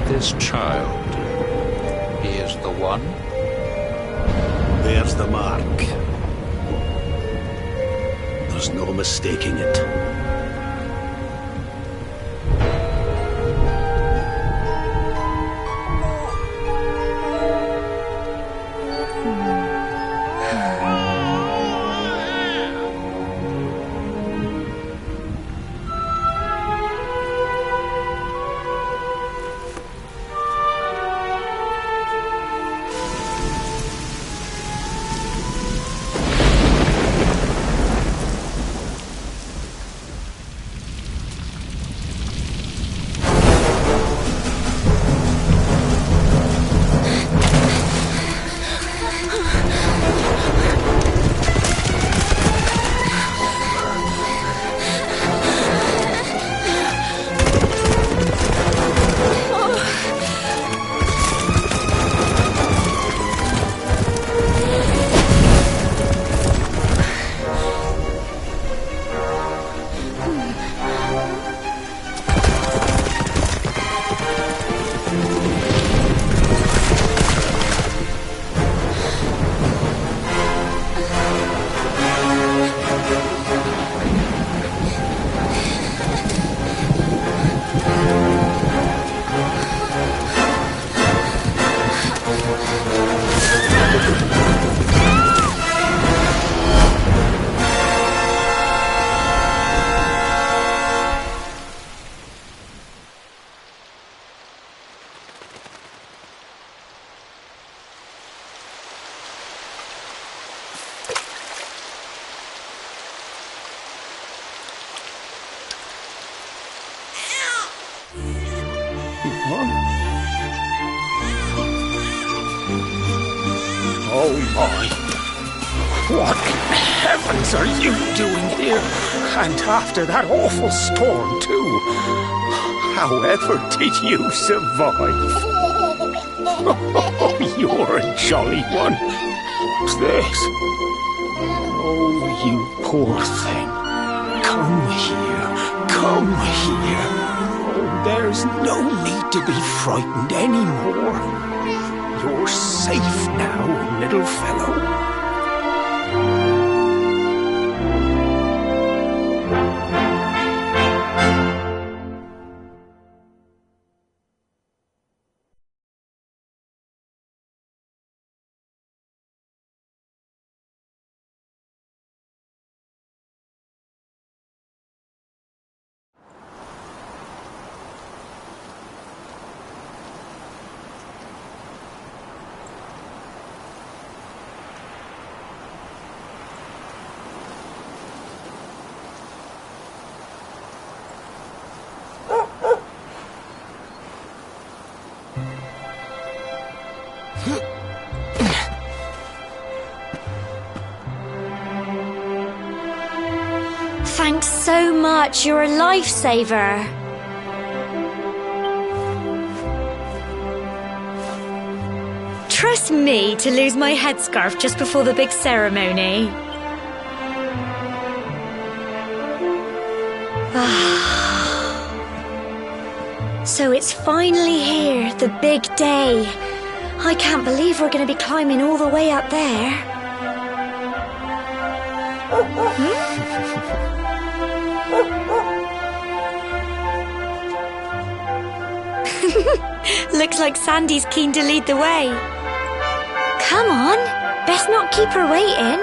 This child, he is the one? There's the mark. There's no mistaking it. Oh my! What in heavens are you doing here? And after that awful storm, too. However did you survive? Oh, you're a jolly one. What's this? Oh, you poor thing. Come here. Come here. Oh, there's no need to be frightened anymore. You're safe now, little fellow. Thanks so much, you're a lifesaver. Trust me to lose my headscarf just before the big ceremony. So it's finally here, the the big day. I can't believe we're going to be climbing all the way up there. Looks like Sandy's keen to lead the way. Come on, best not keep her waiting.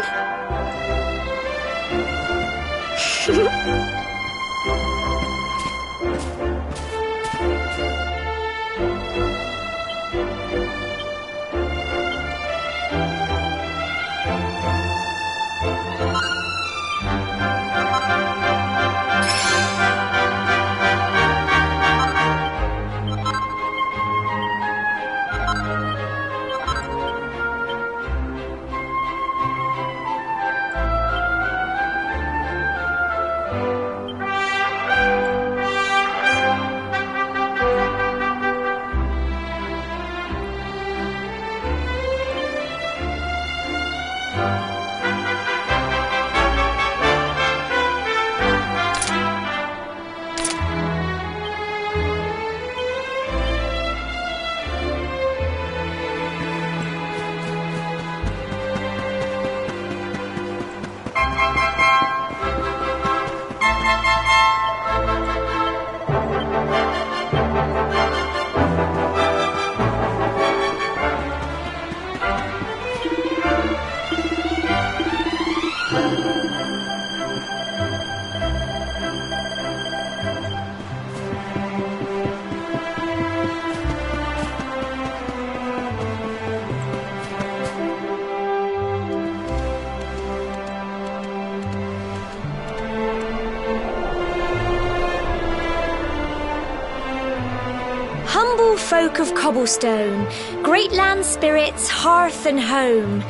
Humble folk of cobblestone, great land spirits, hearth and home.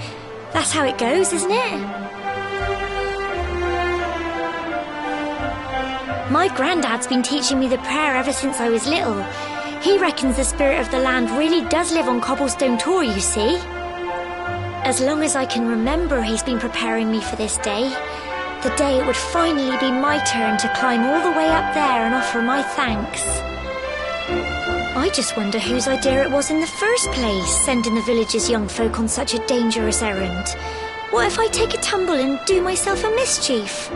That's how it goes, isn't it? My granddad's been teaching me the prayer ever since I was little. He reckons the spirit of the land really does live on Cobblestone Tor, you see. As long as I can remember, he's been preparing me for this day. The day it would finally be my turn to climb all the way up there and offer my thanks. I just wonder whose idea it was in the first place, sending the village's young folk on such a dangerous errand. What if I take a tumble and do myself a mischief?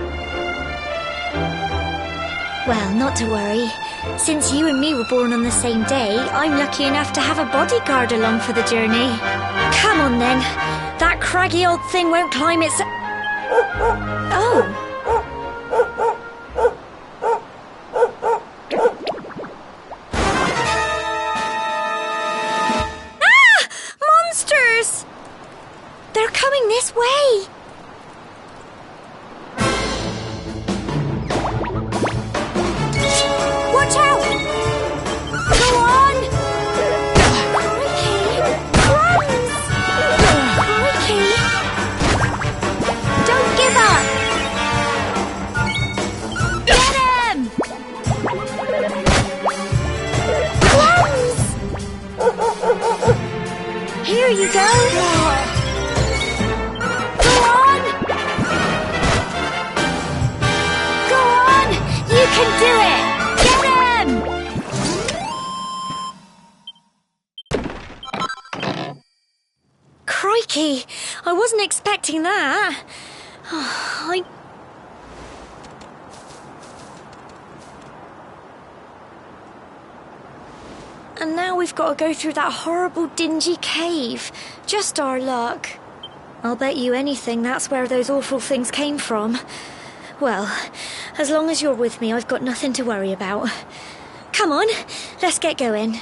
Well, not to worry. Since you and me were born on the same day, I'm lucky enough to have a bodyguard along for the journey. Come on then. That craggy old thing won't climb its... Oh. They're coming this way! Watch out! Go on! Crikey! Crumbs! Crikey! Don't give up! Get him! Crumbs! Here you go! You can do it! Get him! Crikey! I wasn't expecting that. And now we've got to go through that horrible dingy cave. Just our luck. I'll bet you anything that's where those awful things came from. Well, as long as you're with me, I've got nothing to worry about. Come on, let's get going.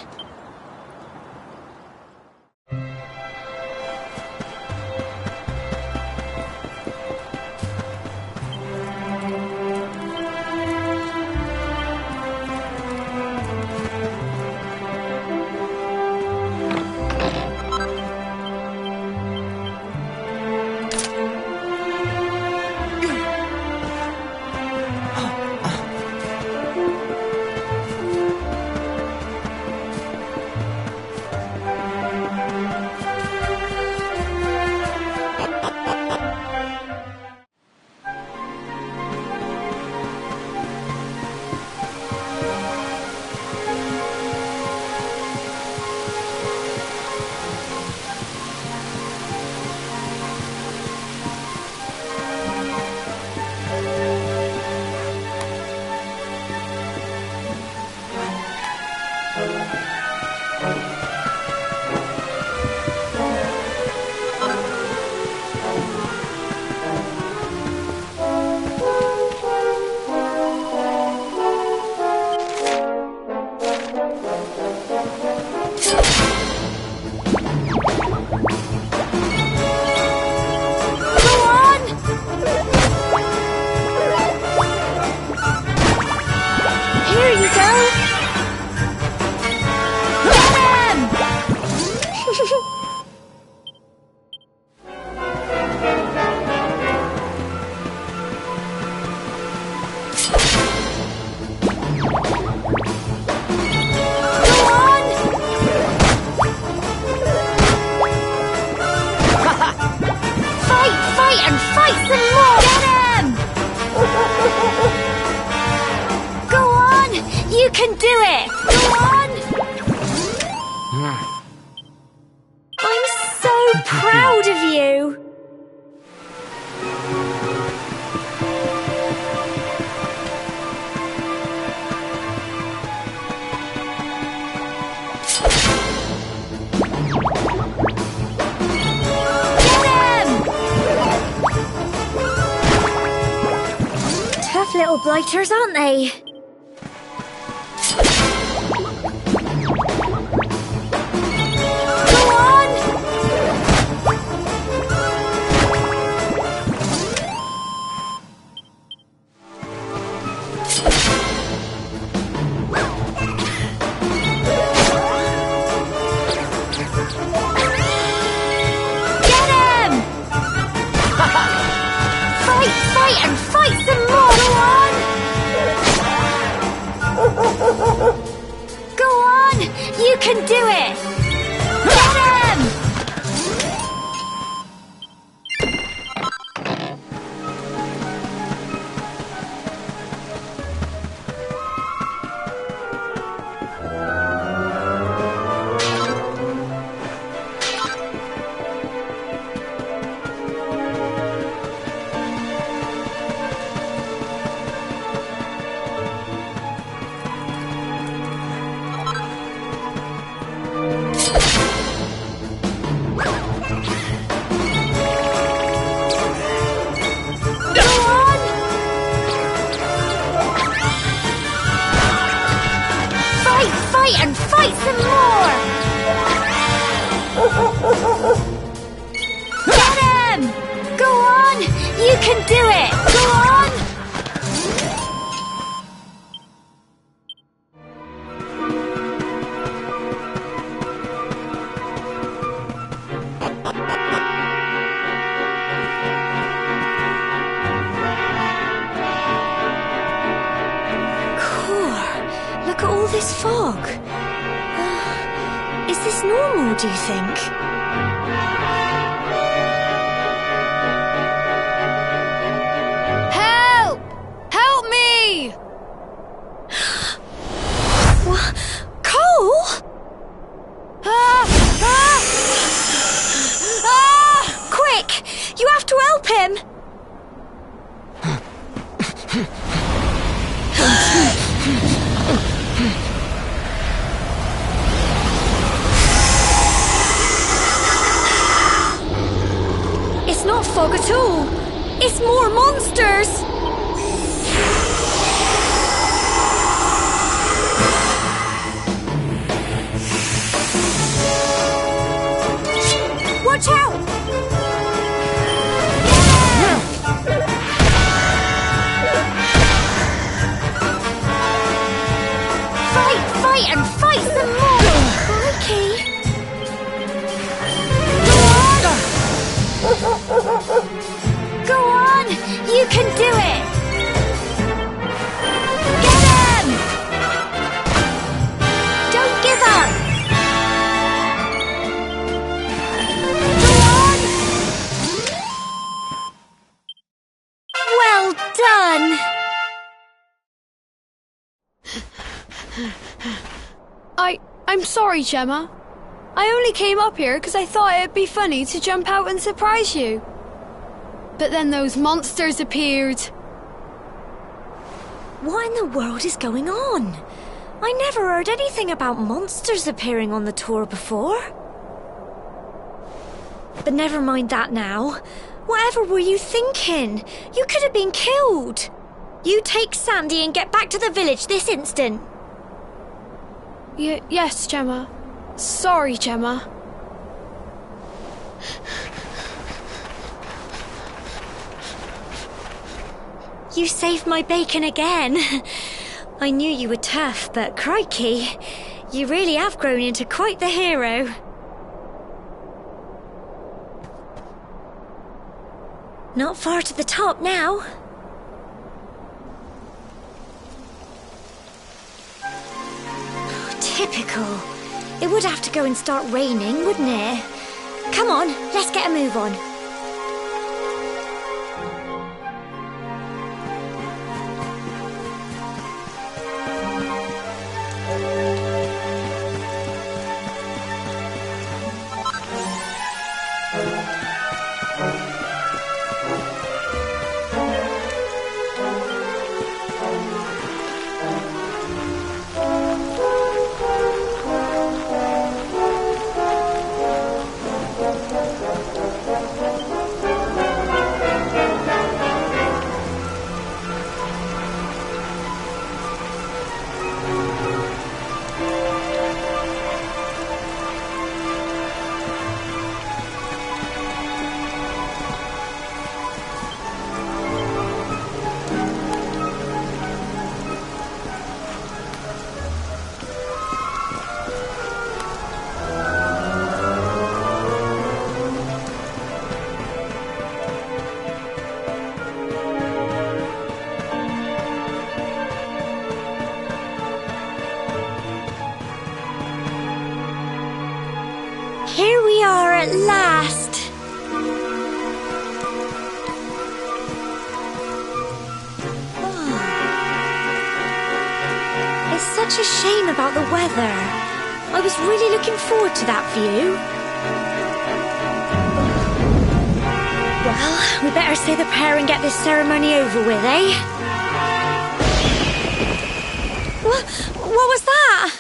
I'm so proud of you! Tough little blighters, aren't they? Go on! Get him! Fight, and fight some more! Go on! You can do it! Get him! And fight some more! Get him! Go on! You can do it! Go on! Look at all this fog. Is this normal, do you think? Help! Help me! What? Cole? Quick! You have to help him! It's not fog at all. It's more monsters. Watch out! Fight and fight some more! Crikey! Go on! You can do it! Get him! Don't give up! Go on! Well done! I'm sorry, Gemma. I only came up here because I thought it'd be funny to jump out and surprise you. But then those monsters appeared. What in the world is going on? I never heard anything about monsters appearing on the tour before. But never mind that now. Whatever were you thinking? You could have been killed. You take Sandy and get back to the village this instant. Yes, Gemma. Sorry, Gemma. You saved my bacon again. I knew you were tough, but crikey, you really have grown into quite the hero. Not far to the top now. Typical. It would have to go and start raining, wouldn't it? Come on, let's get a move on. Here we are at last. It's such a shame about the weather. I was really looking forward to that view. Well, we better say the prayer and get this ceremony over with, eh? What was that?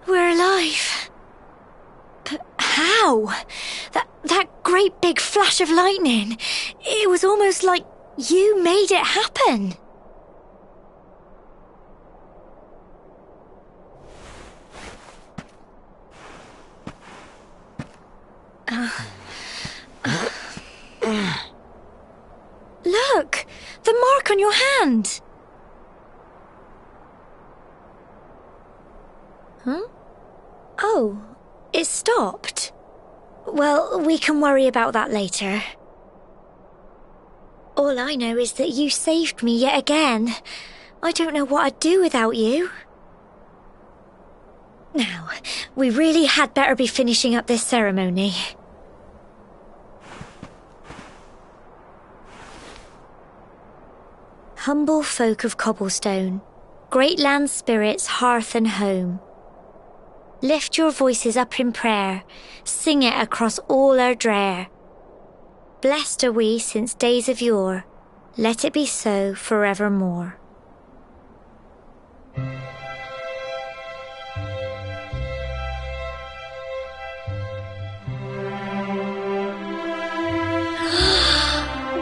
We're alive. But how? That great big flash of lightning. It was almost like you made it happen. Look! The mark on your hand! Huh? Oh, it stopped. Well, we can worry about that later. All I know is that you saved me yet again. I don't know what I'd do without you. Now, we really had better be finishing up this ceremony. Humble folk of Cobblestone, great land spirits, hearth and home. Lift your voices up in prayer, sing it across all our drear. Blessed are we since days of yore, let it be so forevermore.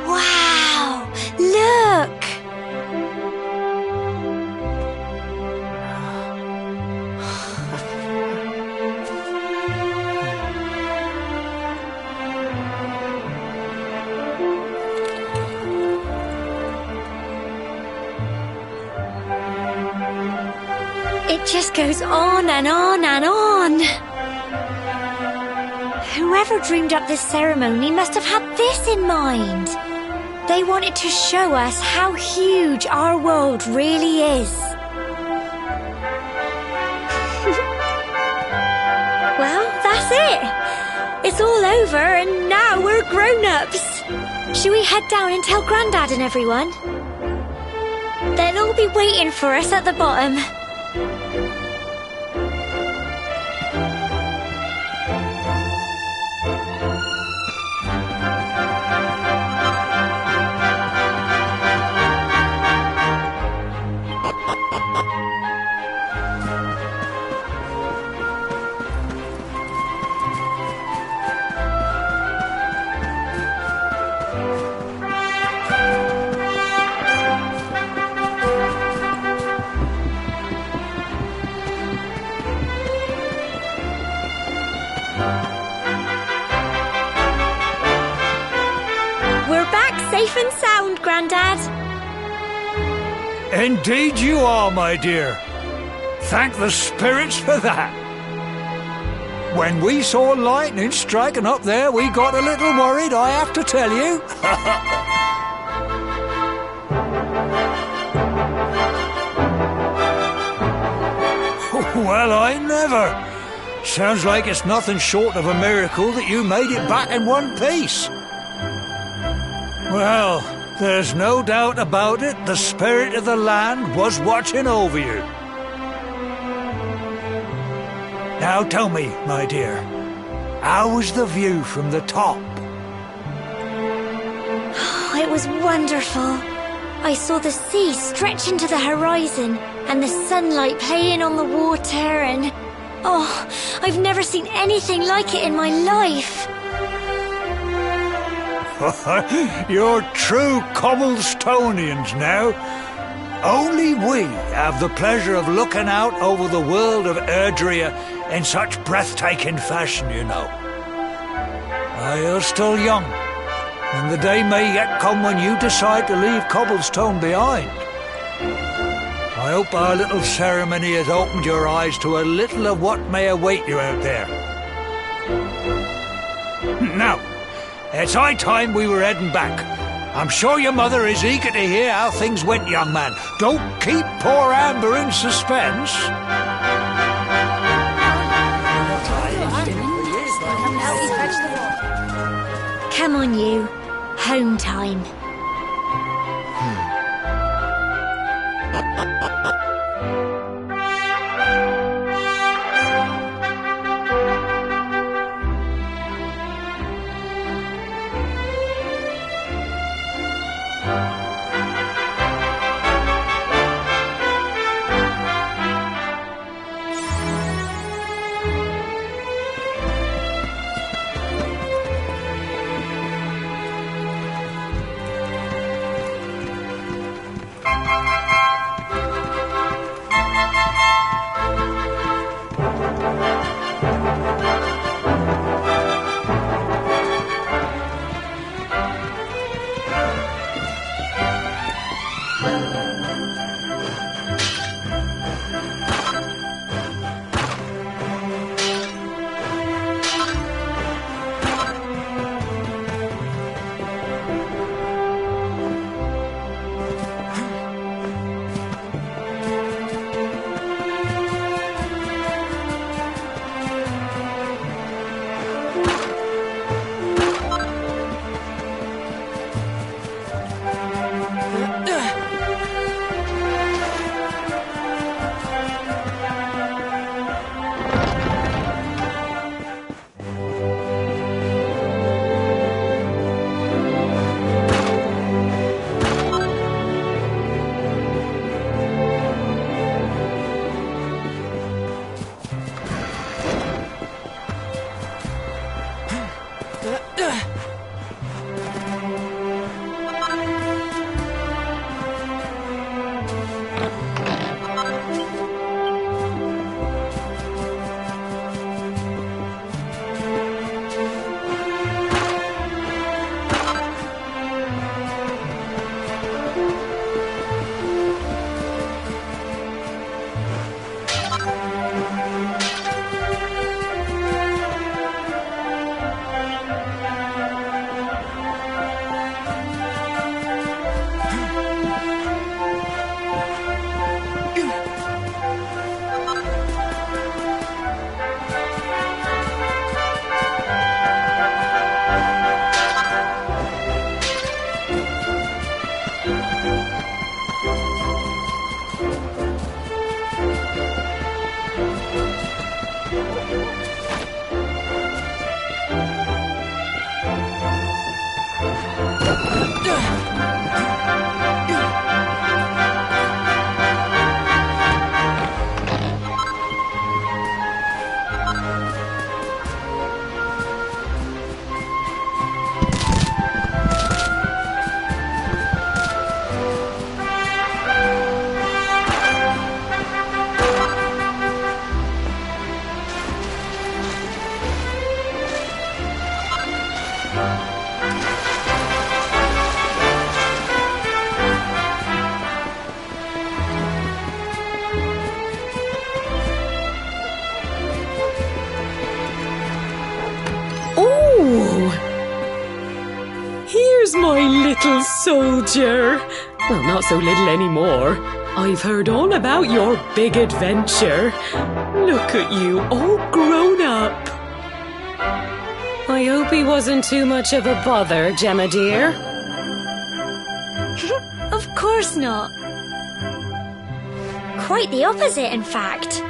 Wow! Look! It just goes on and on and on. Whoever dreamed up this ceremony must have had this in mind. They wanted to show us how huge our world really is. Well, that's it. It's all over and now we're grown-ups. Shall we head down and tell Grandad and everyone? They'll all be waiting for us at the bottom. Safe and sound, Grandad. Indeed you are, my dear. Thank the spirits for that. When we saw lightning striking up there, we got a little worried, I have to tell you. Well, I never. Sounds like it's nothing short of a miracle that you made it back in one piece. Well, there's no doubt about it, the spirit of the land was watching over you. Now tell me, my dear, How was the view from the top? It was wonderful. I saw the sea stretch into the horizon and the sunlight playing on the water and... Oh, I've never seen anything like it in my life. You're true Cobblestonians now. Only we have the pleasure of looking out over the world of Erdrea in such breathtaking fashion, you know. You're still young, and the day may yet come when you decide to leave Cobblestone behind. I hope our little ceremony has opened your eyes to a little of what may await you out there. Now, it's high time we were heading back. I'm sure your mother is eager to hear how things went, young man. Don't keep poor Amber in suspense. Come on, you. Home time. Here's my little soldier. Well, not so little anymore. I've heard all about your big adventure. Look at you, all grown up. I hope he wasn't too much of a bother, Gemma dear. Of course not. Quite the opposite, in fact.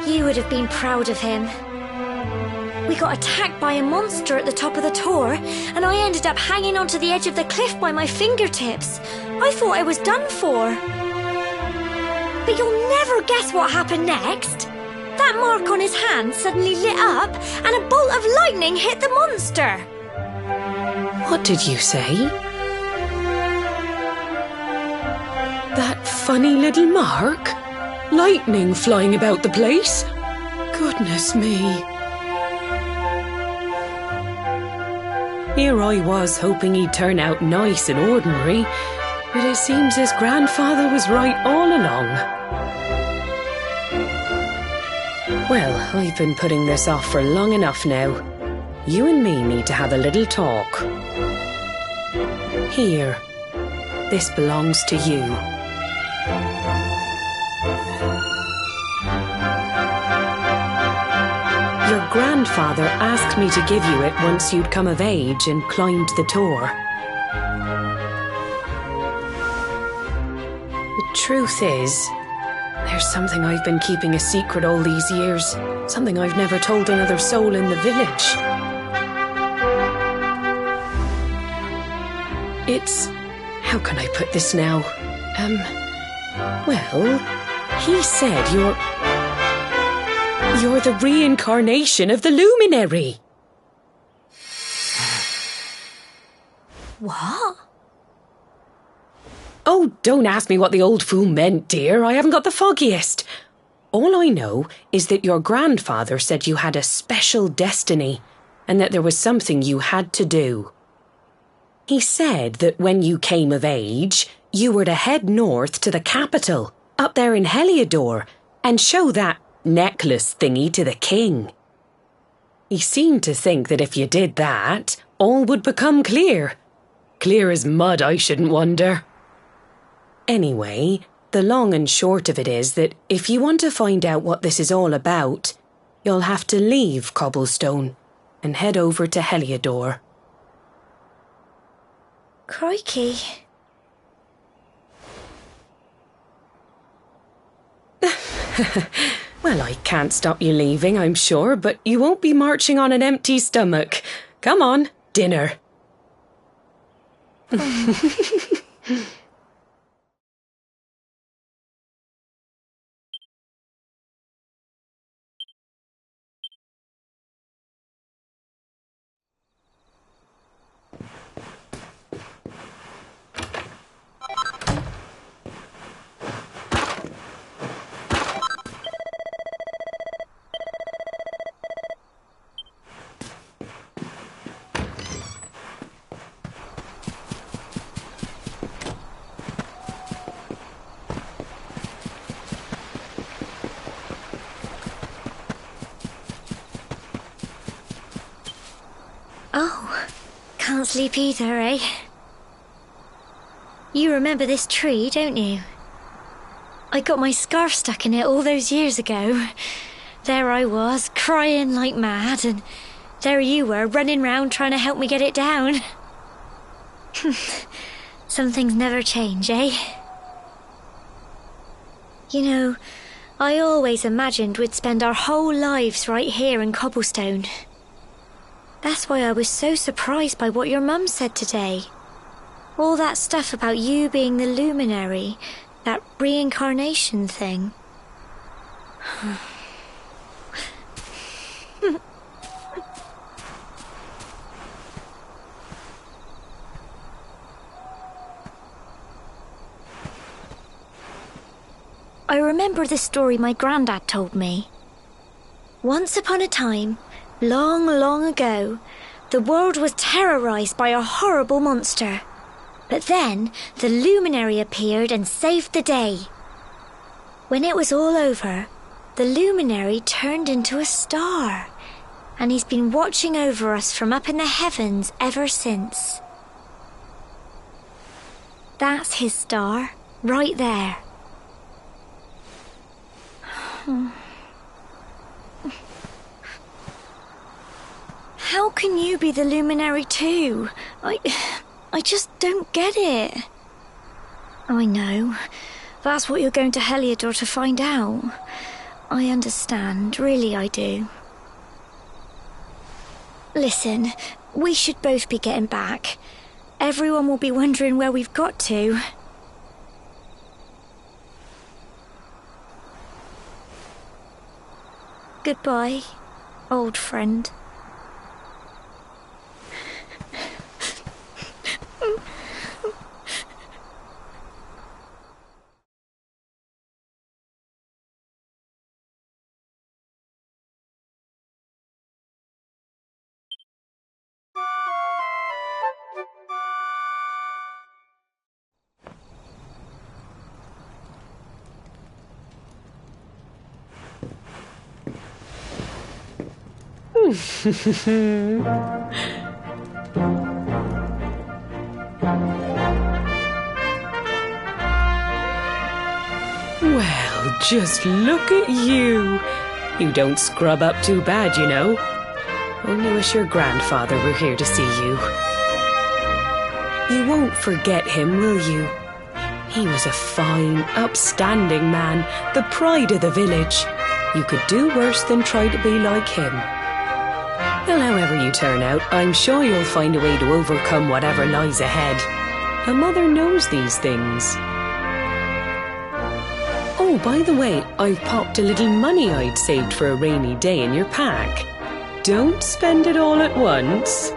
You would have been proud of him. We got attacked by a monster at the top of the tor, and I ended up hanging onto the edge of the cliff by my fingertips. I thought I was done for. But you'll never guess what happened next. That mark on his hand suddenly lit up, and a bolt of lightning hit the monster. What did you say? That funny little mark? Lightning flying about the place? Goodness me. Here I was hoping he'd turn out nice and ordinary, but it seems his grandfather was right all along. Well, I've been putting this off for long enough now. You and me need to have a little talk. Here, this belongs to you. Your grandfather asked me to give you it once you'd come of age and climbed the tor. The truth is, there's something I've been keeping a secret all these years. Something I've never told another soul in the village. It's... how can I put this now? Well, he said you're the reincarnation of the luminary. What? Oh, don't ask me what the old fool meant, dear. I haven't got the foggiest. All I know is that your grandfather said you had a special destiny and that there was something you had to do. He said that when you came of age, you were to head north to the capital, up there in Heliodor, and show that necklace thingy to the king. He seemed to think that if you did that, all would become clear. Clear as mud, I shouldn't wonder. Anyway, the long and short of it is that if you want to find out what this is all about, you'll have to leave Cobblestone and head over to Heliodor. Crikey. Well, I can't stop you leaving, I'm sure, but you won't be marching on an empty stomach. Come on, dinner. Oh, can't sleep either, eh? You remember this tree, don't you? I got my scarf stuck in it all those years ago. There I was, crying like mad, and there you were, running round trying to help me get it down. Some things never change, eh? You know, I always imagined we'd spend our whole lives right here in Cobblestone. That's why I was so surprised by what your mum said today. All that stuff about you being the luminary, that reincarnation thing. I remember the story my granddad told me. Once upon a time, long, long ago, the world was terrorised by a horrible monster. But then the luminary appeared and saved the day. When it was all over, the luminary turned into a star, and he's been watching over us from up in the heavens ever since. That's his star, right there. How can you be the luminary too? I just don't get it. I know. That's what you're going to Heliodor to find out. I understand. Really, I do. Listen, we should both be getting back. Everyone will be wondering where we've got to. Goodbye, old friend. Well, just look at you. You don't scrub up too bad, you know. Only wish your grandfather were here to see you. You won't forget him, will you? He was a fine, upstanding man, the pride of the village. You could do worse than try to be like him. Well, however you turn out, I'm sure you'll find a way to overcome whatever lies ahead. A mother knows these things. Oh, by the way, I've popped a little money I'd saved for a rainy day in your pack. Don't spend it all at once.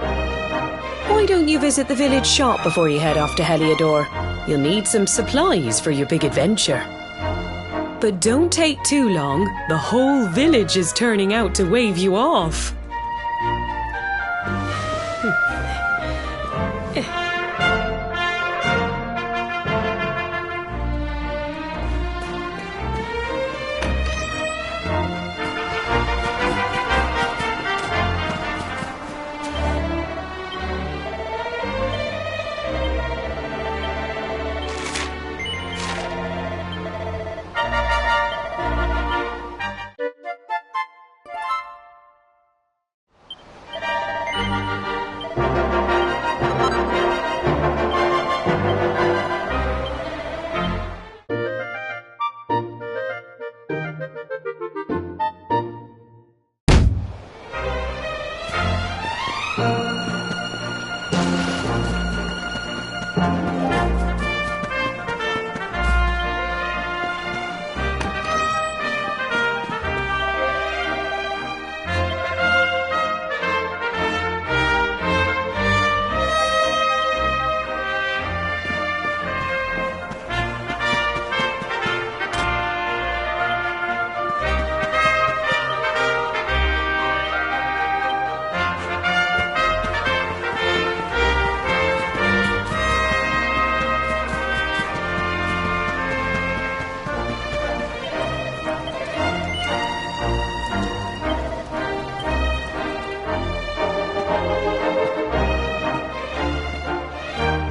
Why don't you visit the village shop before you head off to Heliodor? You'll need some supplies for your big adventure. But don't take too long. The whole village is turning out to wave you off.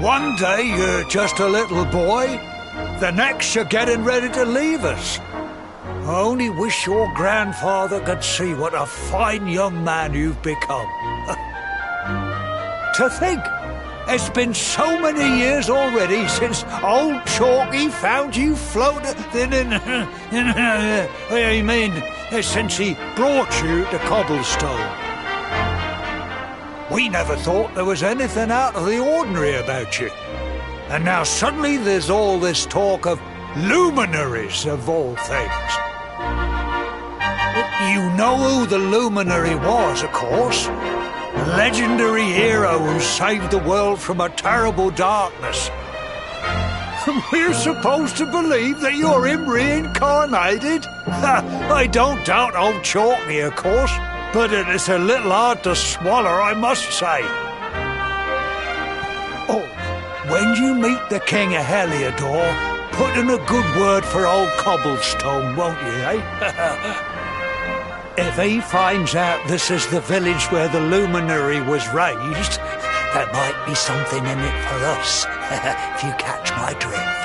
One day you're just a little boy, the next you're getting ready to leave us. I only wish your grandfather could see what a fine young man you've become. To think, it's been so many years already since old Chalky found you floating since he brought you to Cobblestone. We never thought there was anything out of the ordinary about you. And now suddenly there's all this talk of luminaries of all things. You know who the luminary was, of course. A legendary hero who saved the world from a terrible darkness. We're supposed to believe that you're him reincarnated? I don't doubt old Chalky, of course. But it's a little hard to swallow, I must say. Oh, when you meet the King of Heliodor, put in a good word for old Cobblestone, won't you, eh? If he finds out this is the village where the luminary was raised, there might be something in it for us, if you catch my drift.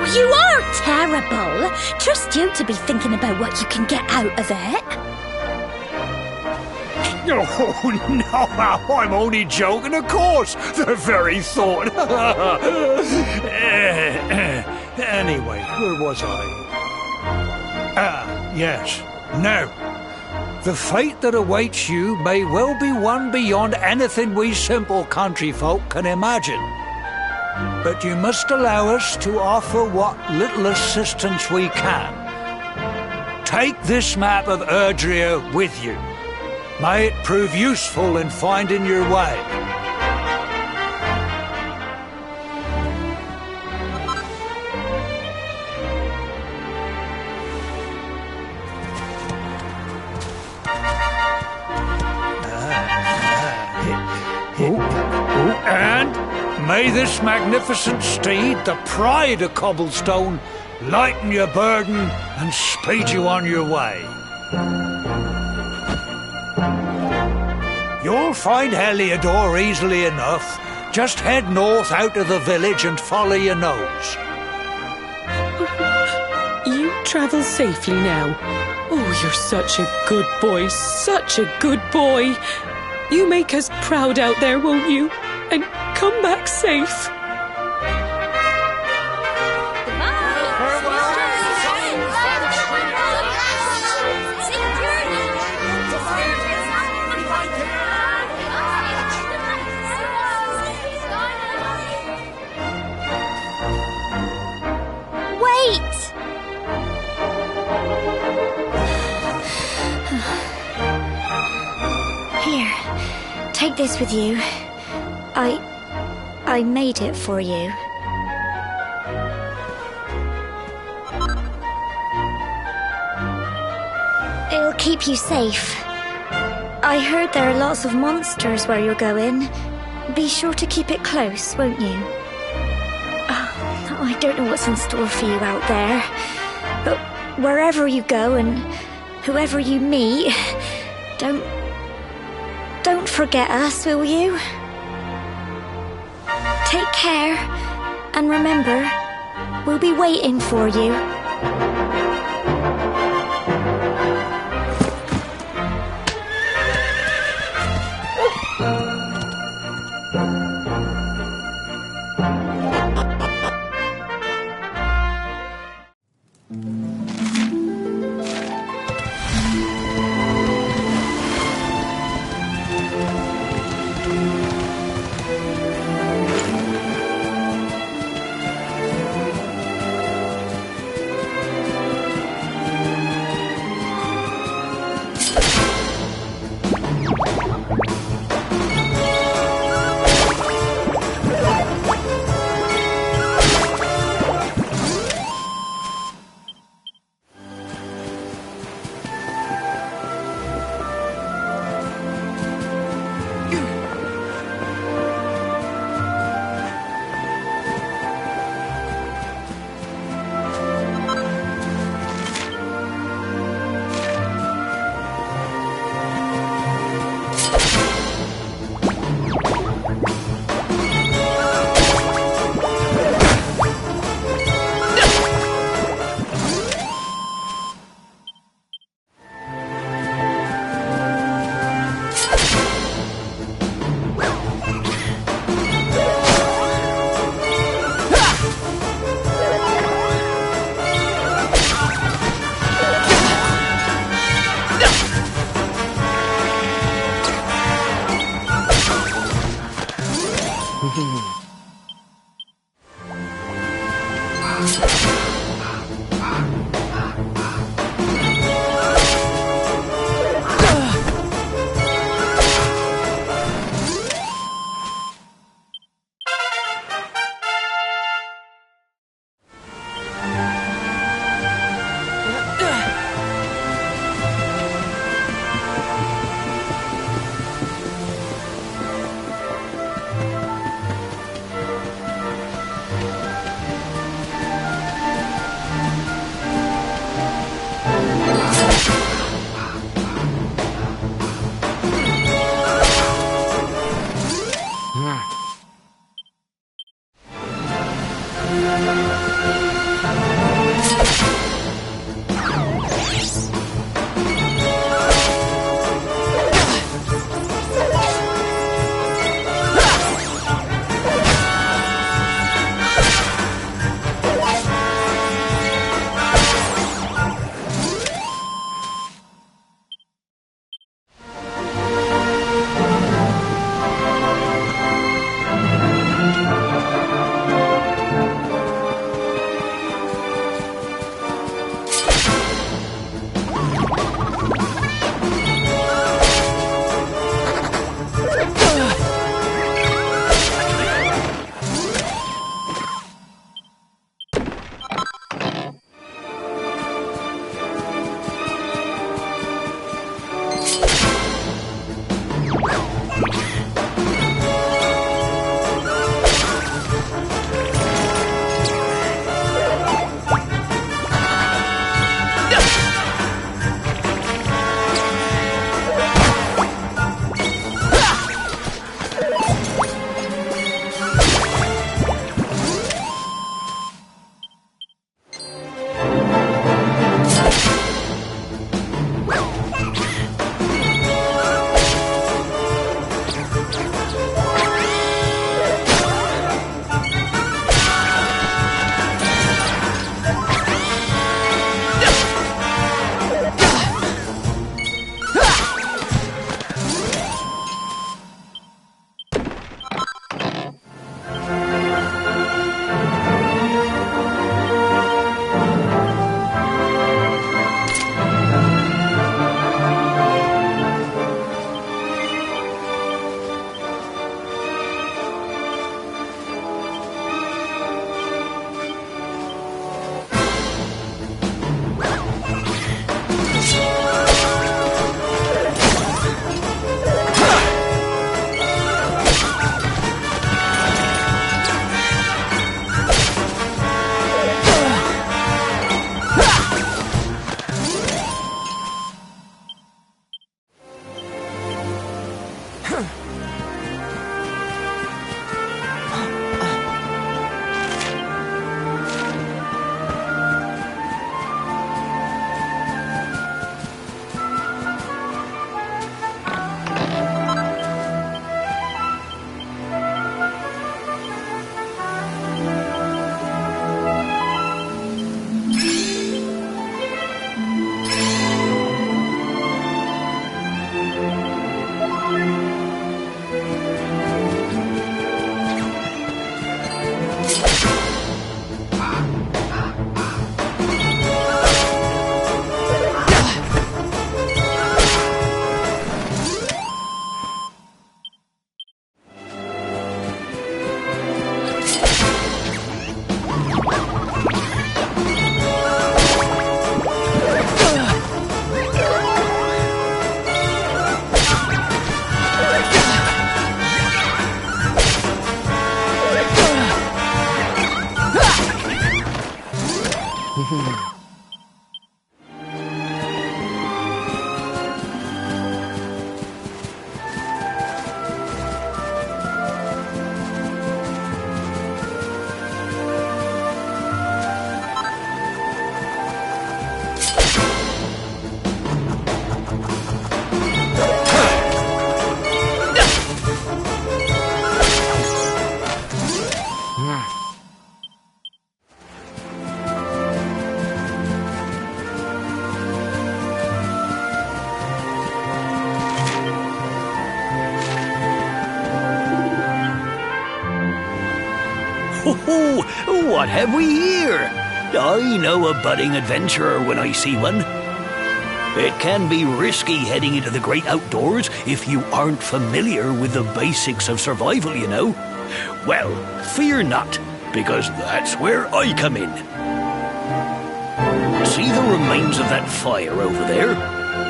You are terrible. Trust you to be thinking about what you can get out of it. Oh, no, I'm only joking, of course. The very thought. Anyway, where was I? Ah, yes. Now, The fate that awaits you may well be one beyond anything we simple country folk can imagine. But you must allow us to offer what little assistance we can. Take this map of Erdrea with you. May it prove useful in finding your way. And may this magnificent steed, the pride of Cobblestone, lighten your burden and speed you on your way. You'll find Heliodor easily enough. Just head north out of the village and follow your nose. You travel safely now. Oh, you're such a good boy, such a good boy. You make us proud out there, won't you? And come back safe. Take this with you. I made it for you. It'll keep you safe. I heard there are lots of monsters where you're going. Be sure to keep it close, won't you? Oh, I don't know what's in store for you out there. But wherever you go and whoever you meet, don't forget us, will you? Take care, and remember, we'll be waiting for you. Oh, what have we here? I know a budding adventurer when I see one. It can be risky heading into the great outdoors if you aren't familiar with the basics of survival, you know. Well, fear not, because that's where I come in. See the remains of that fire over there?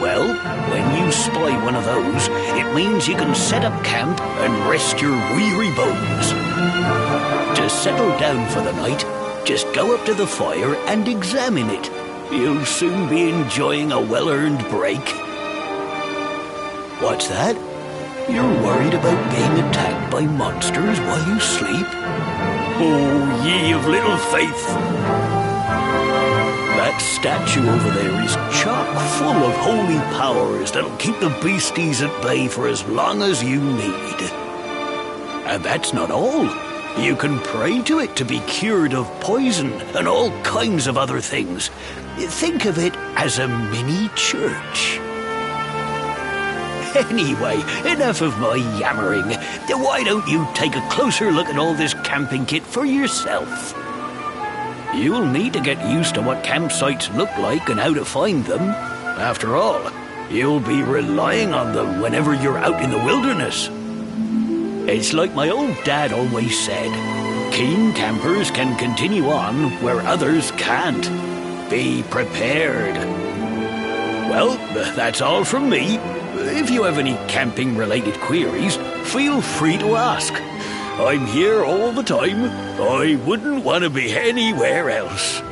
Well, when you spy one of those, it means you can set up camp and rest your weary bones. To settle down for the night, just go up to the fire and examine it. You'll soon be enjoying a well-earned break. What's that? You're worried about being attacked by monsters while you sleep? Oh, ye of little faith! That statue over there is chock full of holy powers that'll keep the beasties at bay for as long as you need. And that's not all. You can pray to it to be cured of poison and all kinds of other things. Think of it as a mini church. Anyway, enough of my yammering. Why don't you take a closer look at all this camping kit for yourself? You'll need to get used to what campsites look like and how to find them. After all, you'll be relying on them whenever you're out in the wilderness. It's like my old dad always said, keen campers can continue on where others can't. Be prepared. Well, that's all from me. If you have any camping-related queries, feel free to ask. I'm here all the time. I wouldn't want to be anywhere else.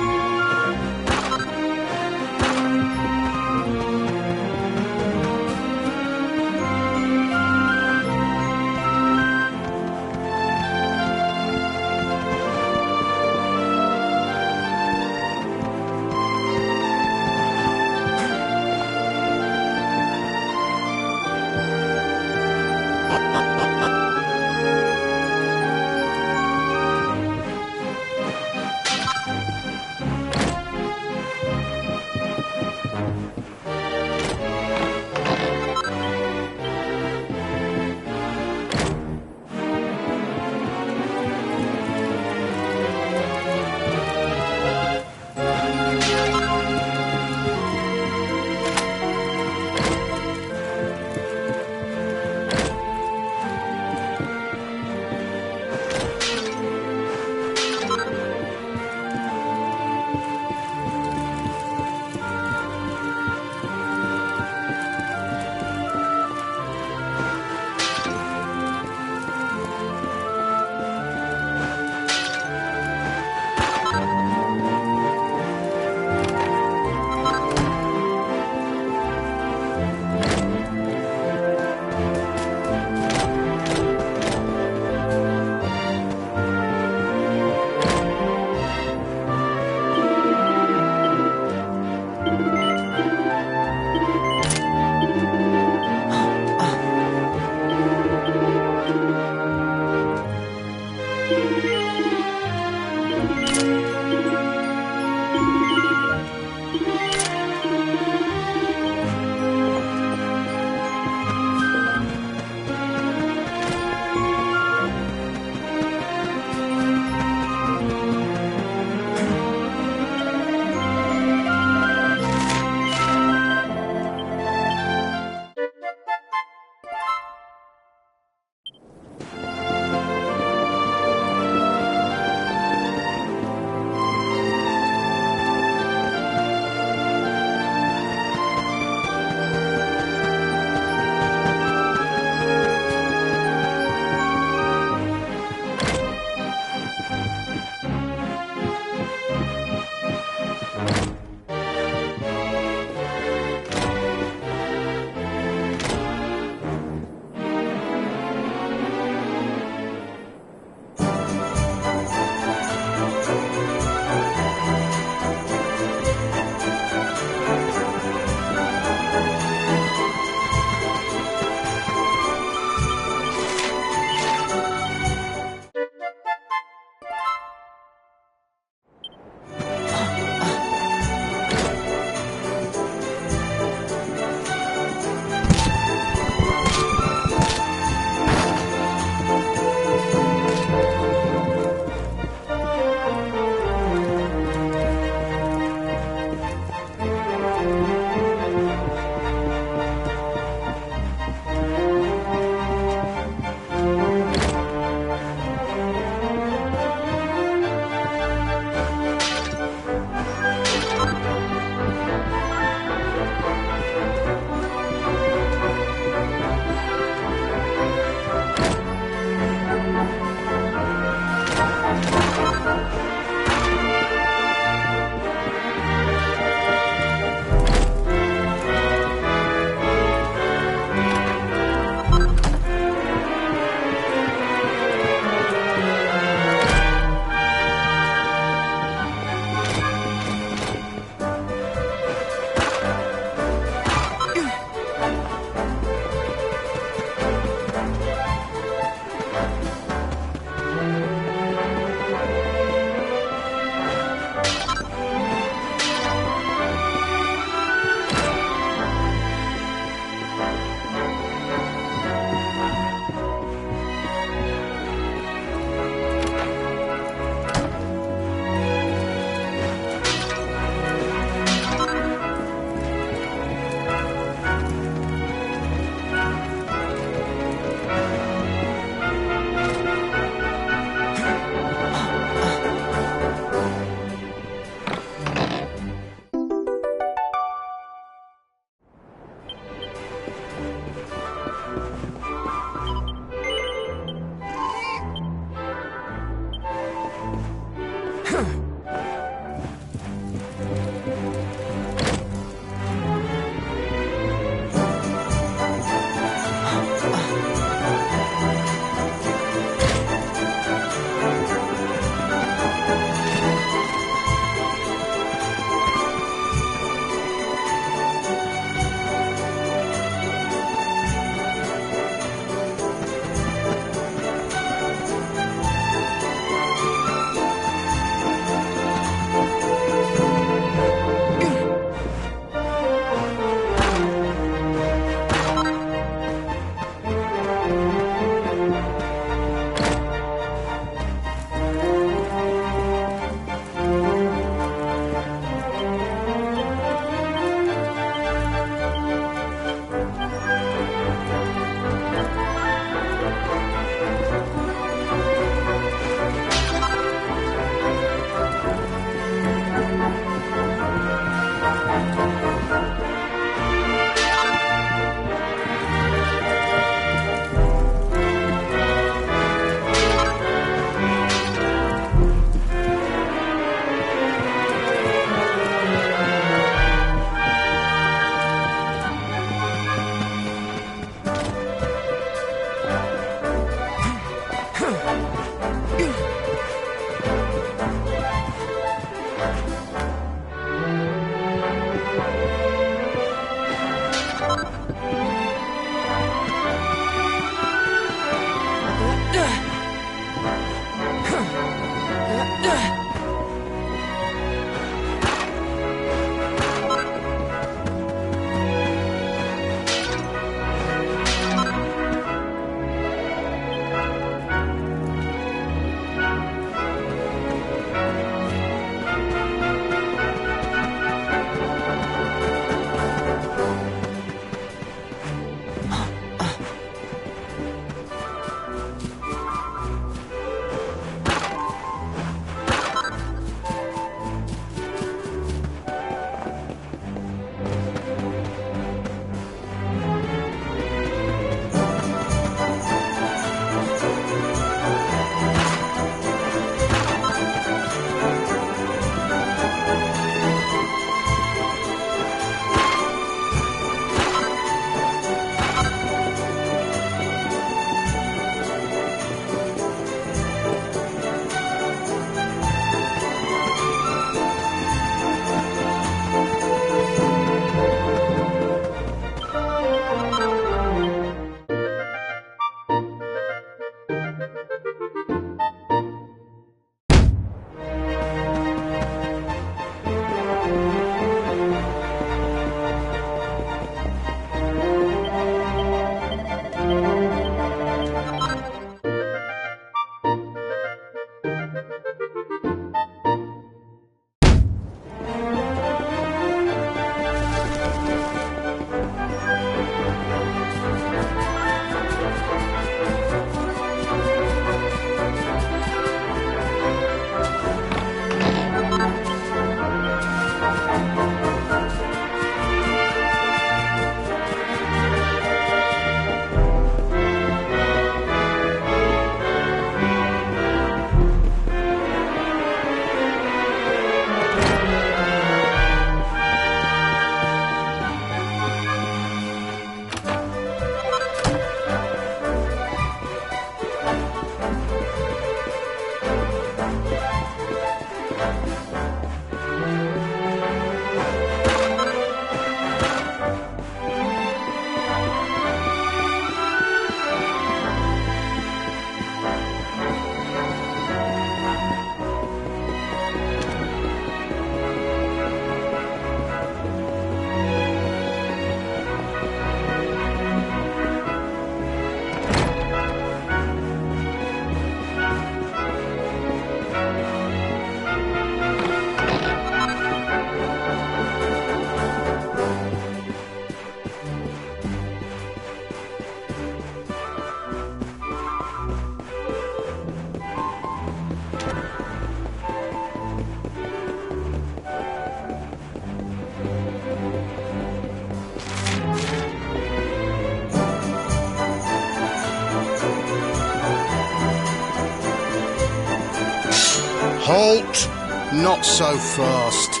Halt! Not so fast.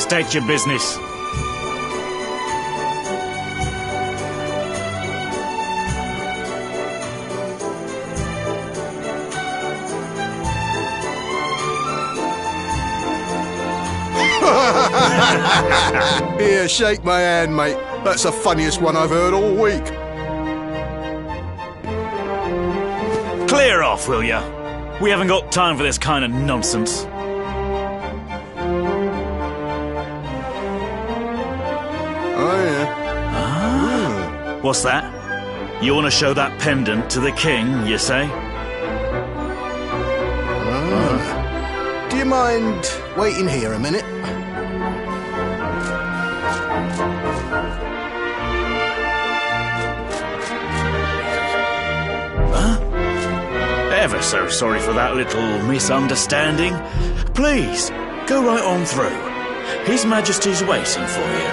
State your business. Here, shake my hand, mate. That's the funniest one I've heard all week. Clear off, will ya? We haven't got time for this kind of nonsense. Oh, yeah. What's that? You want to show that pendant to the king, you say? Do you mind waiting here a minute? Ever so sorry for that little misunderstanding. Please, go right on through. His Majesty's waiting for you.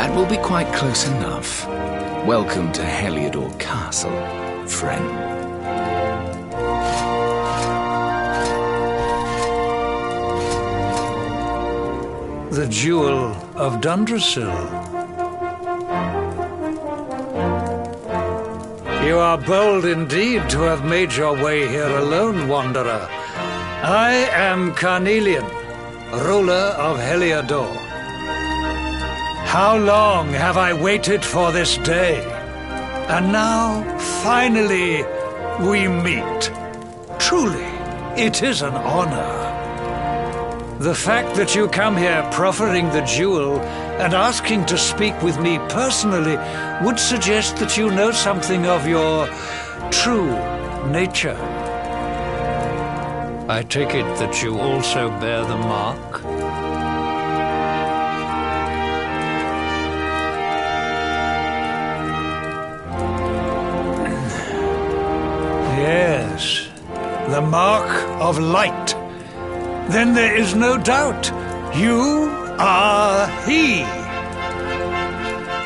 That will be quite close enough. Welcome to Heliodor Castle, friend. The Jewel of Dundrasil. You are bold indeed to have made your way here alone, Wanderer. I am Carnelian, ruler of Heliodor. How long have I waited for this day? And now, finally, we meet. Truly, it is an honor. The fact that you come here proffering the jewel and asking to speak with me personally would suggest that you know something of your true nature. I take it that you also bear the mark? Yes, the mark of light. Then there is no doubt. You are he.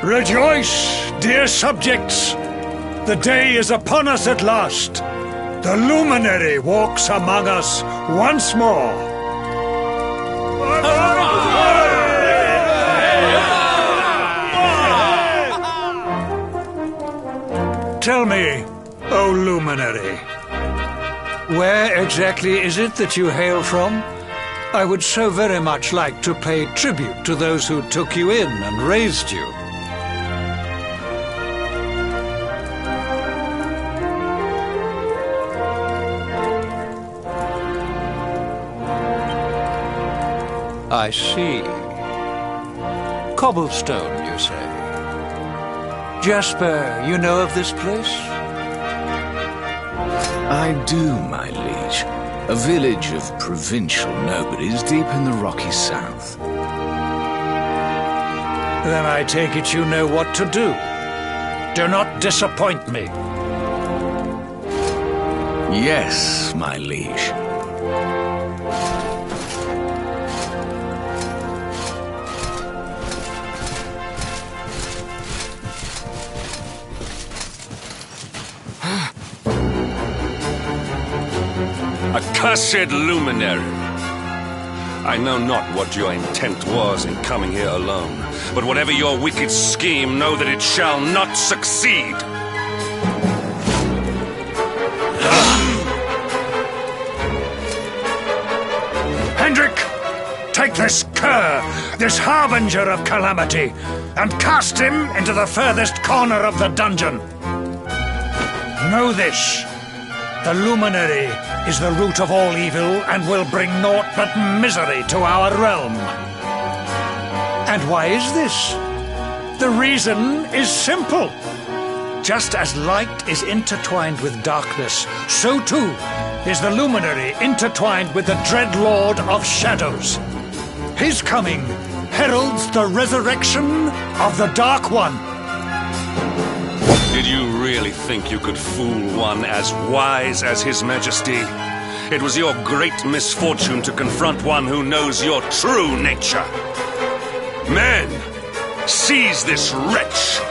Rejoice, dear subjects. The day is upon us at last. The luminary walks among us once more. Tell me, O luminary, where exactly is it that you hail from? I would so very much like to pay tribute to those who took you in and raised you. I see. Cobblestone, you say? Jasper, you know of this place? I do, my liege. A village of provincial nobodies deep in the rocky south. Then I take it you know what to do. Do not disappoint me. Yes, my liege. Accursed luminary! I know not what your intent was in coming here alone, but whatever your wicked scheme, know that it shall not succeed! Hendrik! Take this cur, this harbinger of calamity, and cast him into the furthest corner of the dungeon. Know this. The luminary is the root of all evil and will bring naught but misery to our realm. And why is this? The reason is simple. Just as light is intertwined with darkness, so too is the luminary intertwined with the dread lord of shadows. His coming heralds the resurrection of the Dark One. Did you really think you could fool one as wise as His Majesty? It was your great misfortune to confront one who knows your true nature. Men, seize this wretch!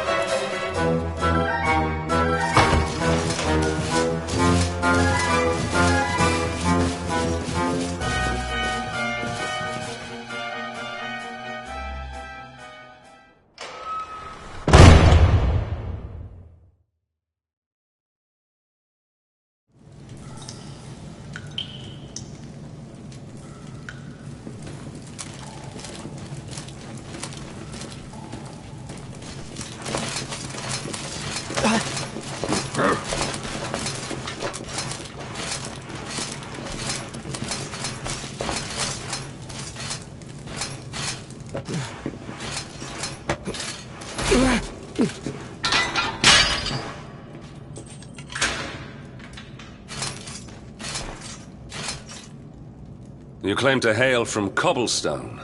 You claim to hail from Cobblestone.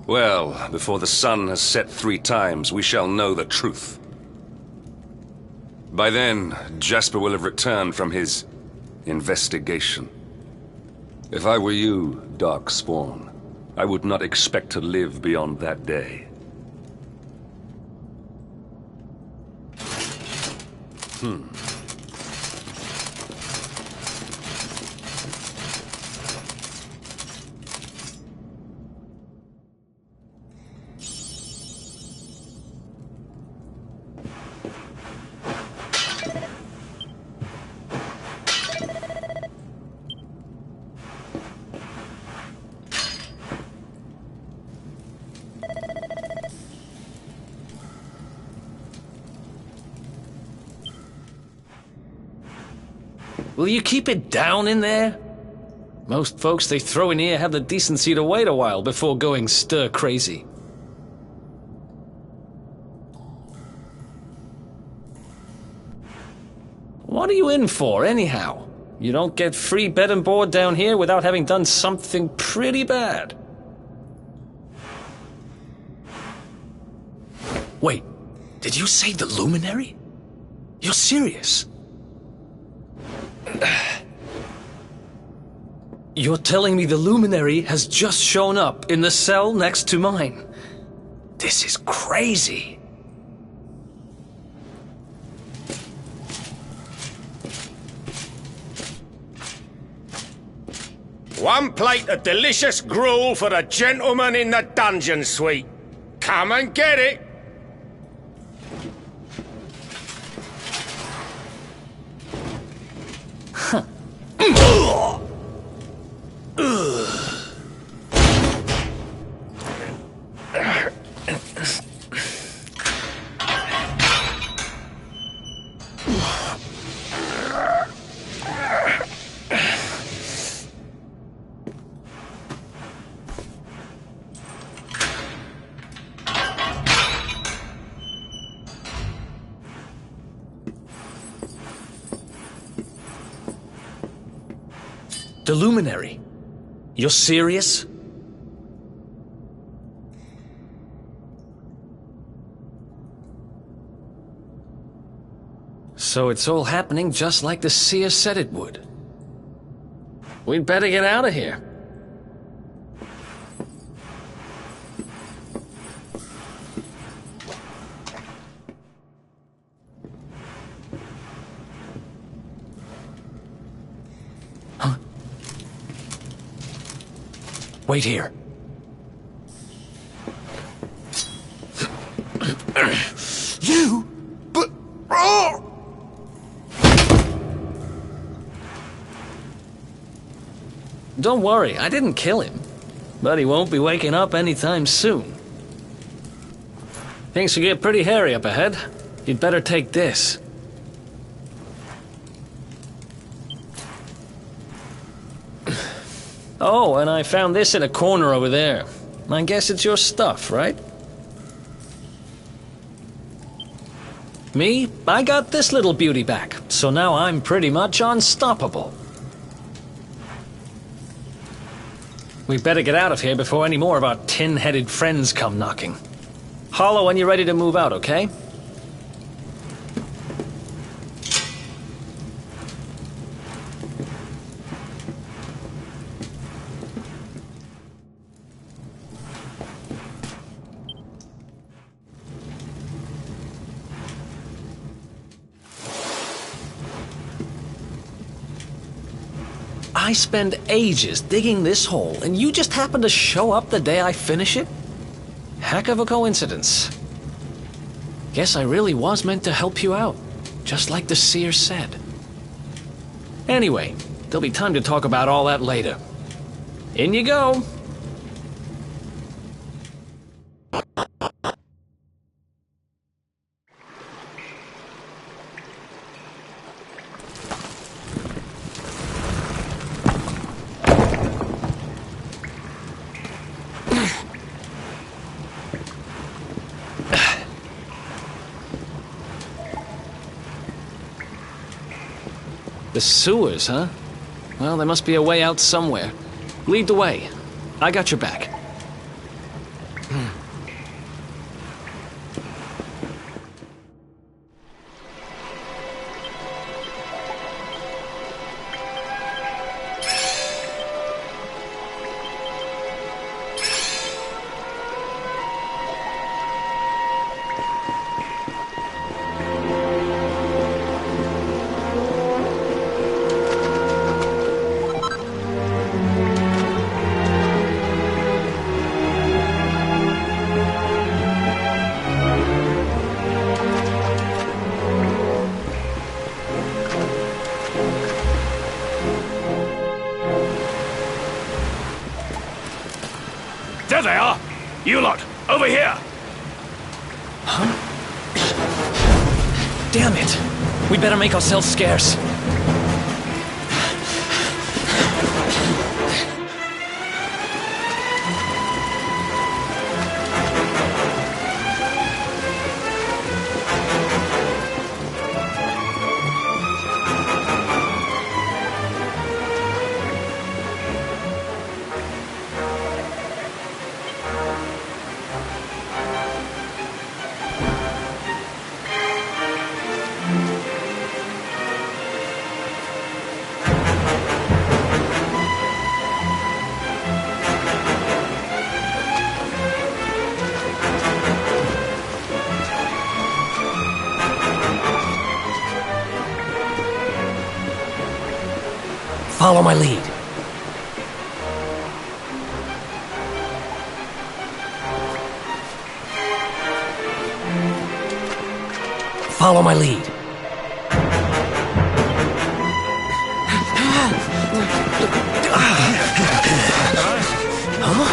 Well, before the sun has set 3 times, we shall know the truth. By then, Jasper will have returned from his investigation. If I were you, Darkspawn, I would not expect to live beyond that day. Will you keep it down in there? Most folks they throw in here have the decency to wait a while before going stir crazy. What are you in for, anyhow? You don't get free bed and board down here without having done something pretty bad. Wait, did you say the Luminary? You're serious? You're telling me the Luminary has just shown up in the cell next to mine? This is crazy. One plate of delicious gruel for the gentleman in the dungeon suite. Come and get it. The Luminary? You're serious? So it's all happening just like the seer said it would. We'd better get out of here. Wait here. You? But... Oh! Don't worry, I didn't kill him. But he won't be waking up anytime soon. Things will get pretty hairy up ahead. You'd better take this. Oh, and I found this in a corner over there. I guess it's your stuff, right? Me? I got this little beauty back, so now I'm pretty much unstoppable. We better get out of here before any more of our tin-headed friends come knocking. Holler when you're ready to move out, okay? I spend ages digging this hole, and you just happen to show up the day I finish it? Heck of a coincidence. Guess I really was meant to help you out, just like the seer said. Anyway, there'll be time to talk about all that later. In you go. The sewers, huh? Well, there must be a way out somewhere. Lead the way. I got your back. they are! You lot, over here! Huh? Damn it! We better make ourselves scarce. Follow my lead. Follow my lead. Huh?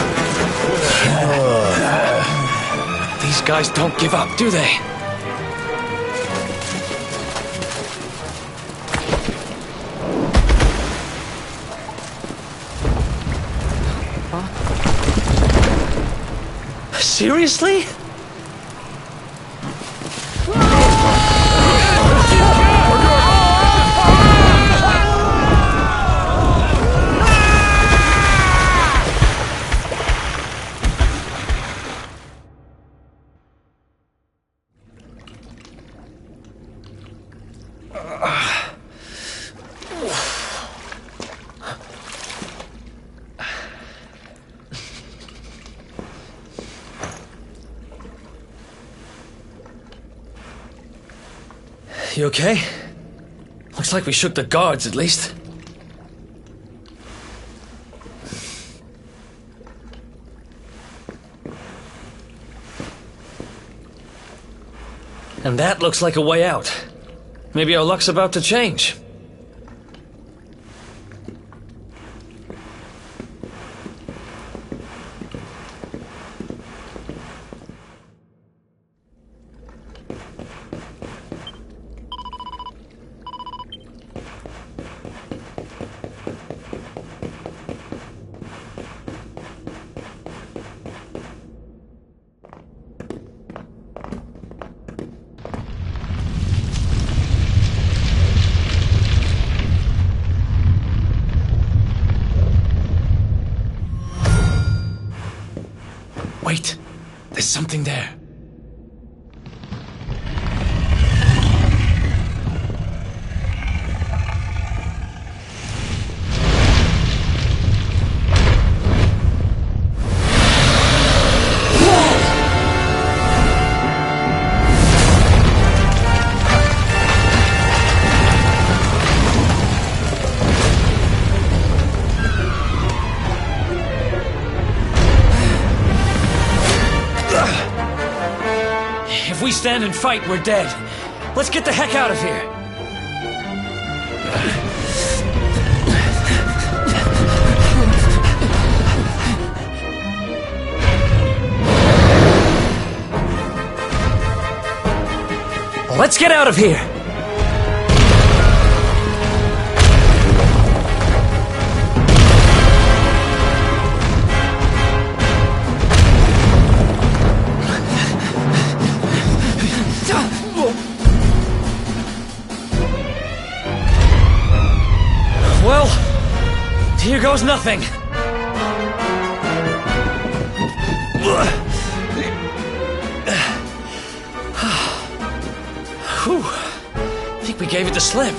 These guys don't give up, do they? Seriously? You okay? Looks like we shook the guards, at least. And that looks like a way out. Maybe our luck's about to change. Wait, there's something there. If we stand and fight, we're dead. Let's get the heck out of here. Let's get out of here. Well, here goes nothing. Whew. I think we gave it the slip.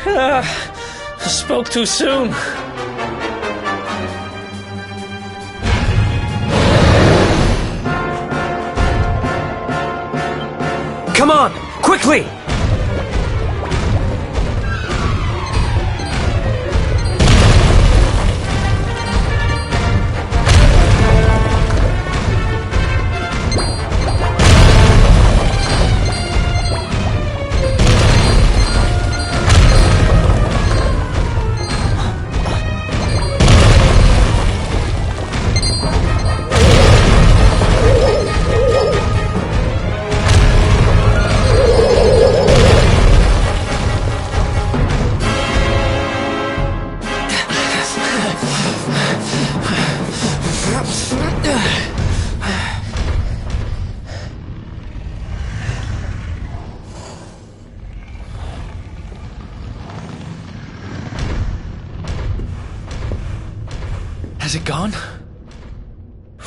I spoke too soon. Come on, quickly!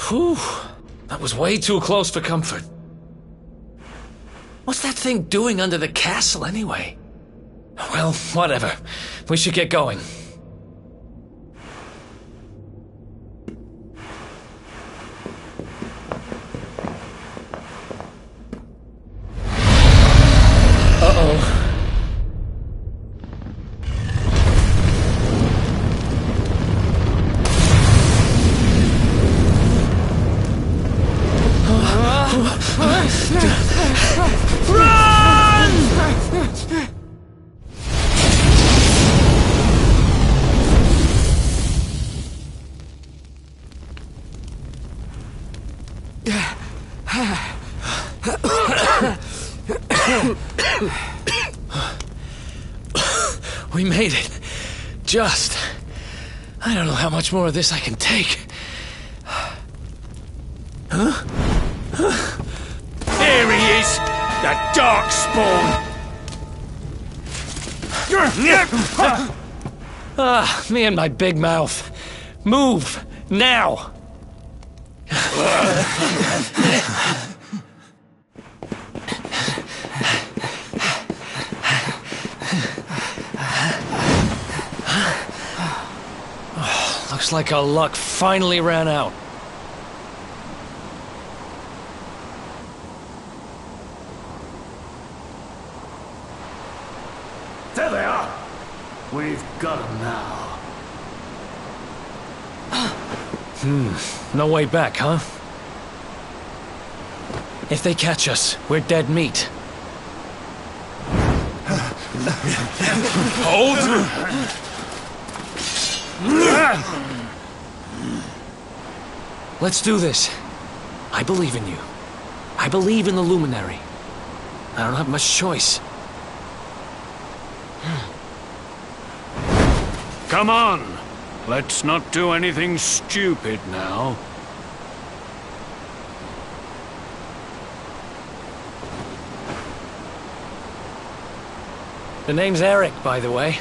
Whew. That was way too close for comfort. What's that thing doing under the castle, anyway? Well, whatever. We should get going. Uh-oh. We made it. Just. I don't know how much more of this I can take. Huh? There he is! The Darkspawn! Ah, me and my big mouth. Move! Now! Looks like our luck finally ran out. There they are! We've got them now. No way back, huh? If they catch us, we're dead meat. Hold! Let's do this. I believe in you. I believe in the Luminary. I don't have much choice. Come on. Let's not do anything stupid now. The name's Eric, by the way.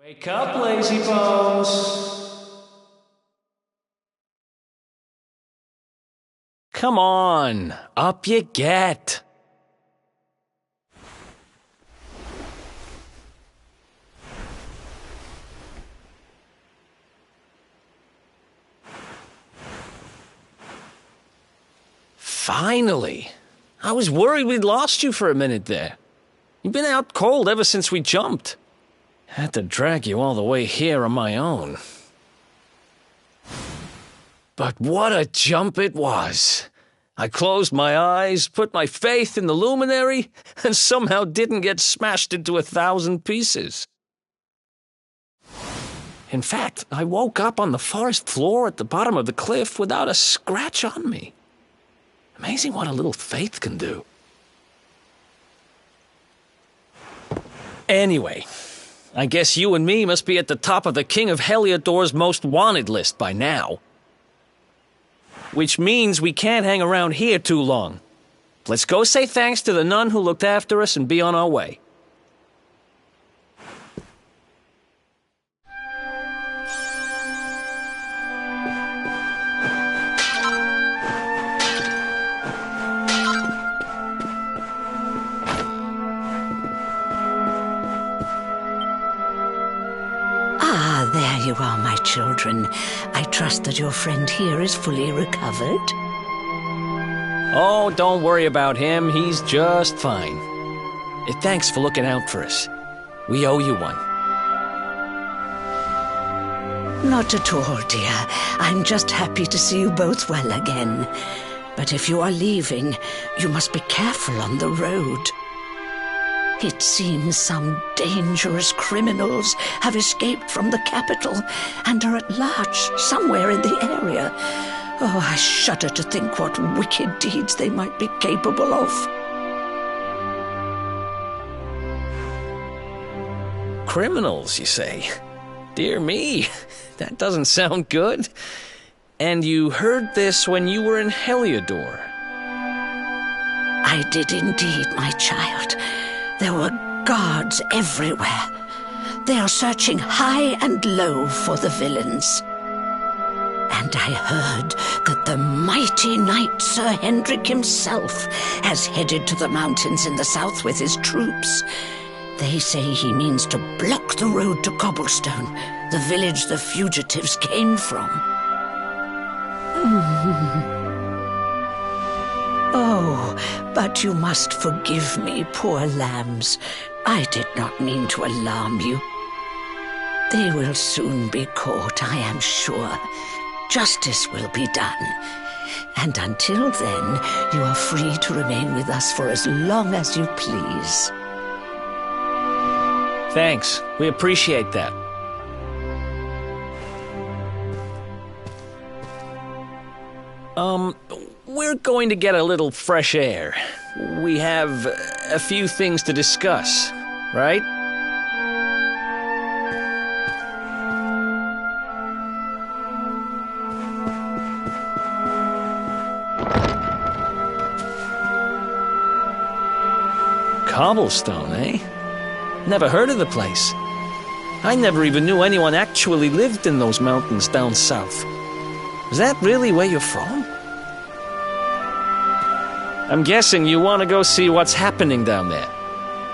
Wake up, lazy bones! Come on, up you get! Finally! I was worried we'd lost you for a minute there. You've been out cold ever since we jumped. Had to drag you all the way here on my own. But what a jump it was! I closed my eyes, put my faith in the luminary, and somehow didn't get smashed into 1,000 pieces. In fact, I woke up on the forest floor at the bottom of the cliff without a scratch on me. Amazing what a little faith can do. Anyway, I guess you and me must be at the top of the King of Heliodor's most wanted list by now. Which means we can't hang around here too long. Let's go say thanks to the nun who looked after us and be on our way. There you are, my children. I trust that your friend here is fully recovered. Oh, don't worry about him. He's just fine. Thanks for looking out for us. We owe you one. Not at all, dear. I'm just happy to see you both well again. But if you are leaving, you must be careful on the road. It seems some dangerous criminals have escaped from the capital and are at large somewhere in the area. Oh, I shudder to think what wicked deeds they might be capable of. Criminals, you say? Dear me, that doesn't sound good. And you heard this when you were in Heliodor? I did indeed, my child. There were guards everywhere. They are searching high and low for the villains. And I heard that the mighty knight Sir Hendrik himself has headed to the mountains in the south with his troops. They say he means to block the road to Cobblestone, the village the fugitives came from. Oh, but you must forgive me, poor lambs. I did not mean to alarm you. They will soon be caught, I am sure. Justice will be done. And until then, you are free to remain with us for as long as you please. Thanks. We appreciate that. We're going to get a little fresh air. We have a few things to discuss, right? Cobblestone, eh? Never heard of the place. I never even knew anyone actually lived in those mountains down south. Is that really where you're from? I'm guessing you want to go see what's happening down there.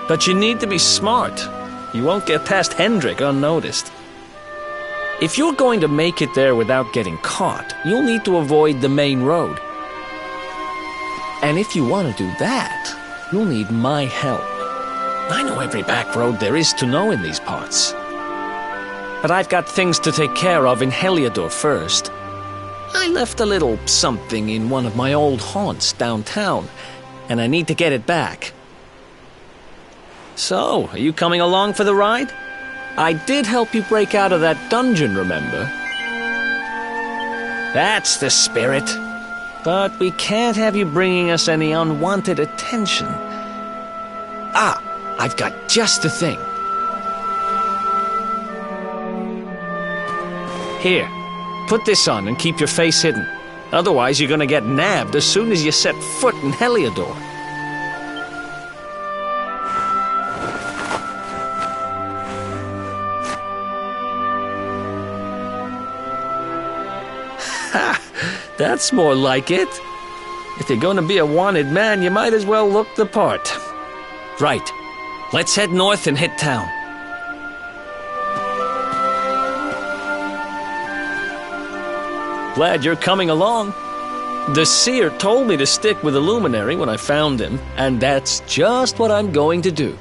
But you need to be smart. You won't get past Hendrik unnoticed. If you're going to make it there without getting caught, you'll need to avoid the main road. And if you want to do that, you'll need my help. I know every back road there is to know in these parts. But I've got things to take care of in Heliodor first. I left a little something in one of my old haunts downtown, and I need to get it back. So, are you coming along for the ride? I did help you break out of that dungeon, remember? That's the spirit. But we can't have you bringing us any unwanted attention. Ah, I've got just the thing. Here, put this on and keep your face hidden. Otherwise, you're gonna get nabbed as soon as you set foot in Heliodor. That's more like it. If you're going to be a wanted man, you might as well look the part. Right. Let's head north and hit town. Glad you're coming along. The seer told me to stick with the luminary when I found him, and that's just what I'm going to do.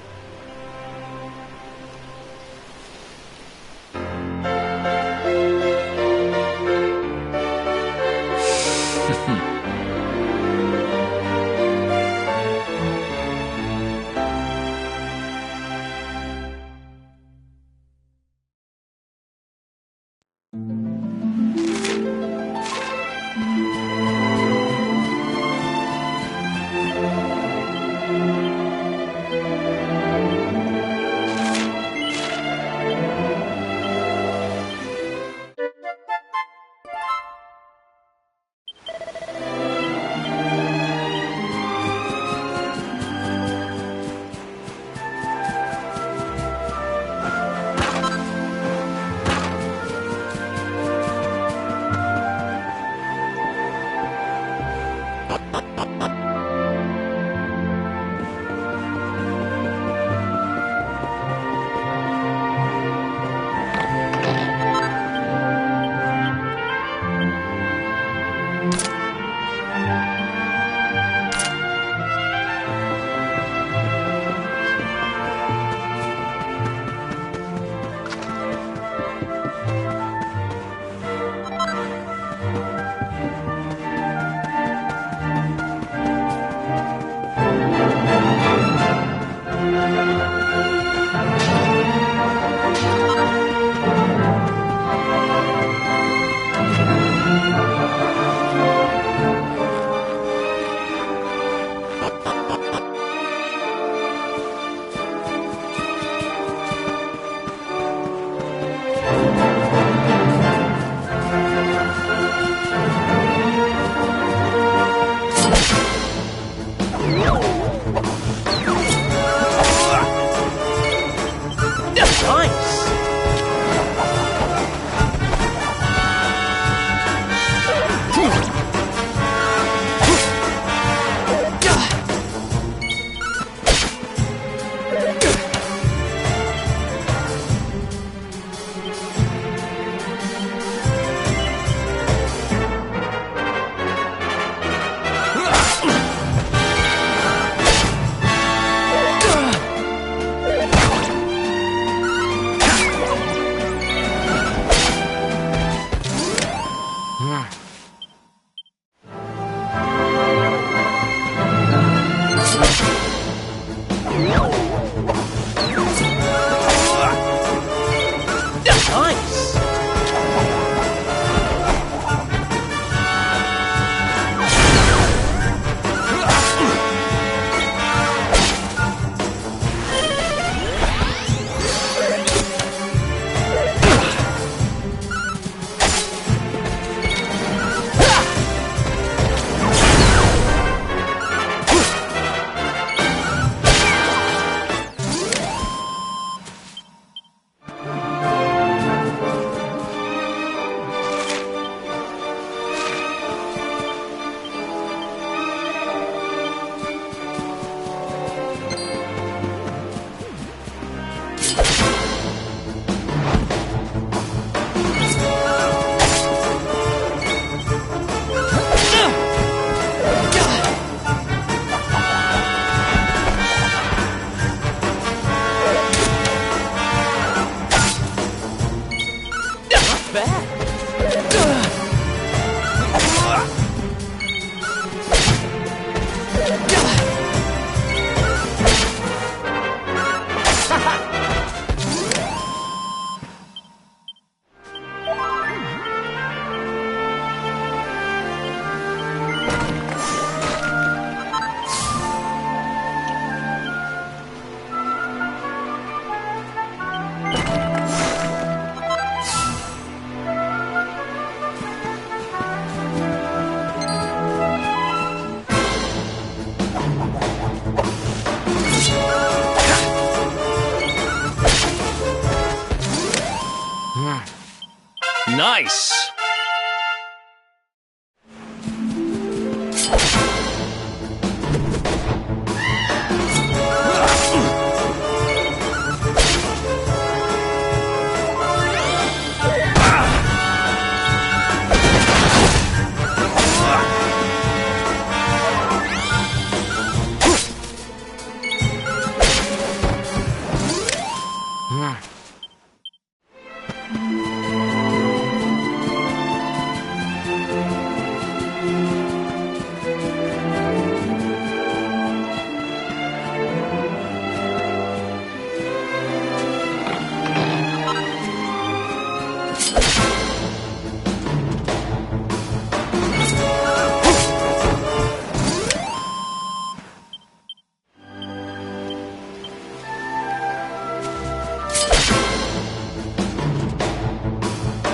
Nice!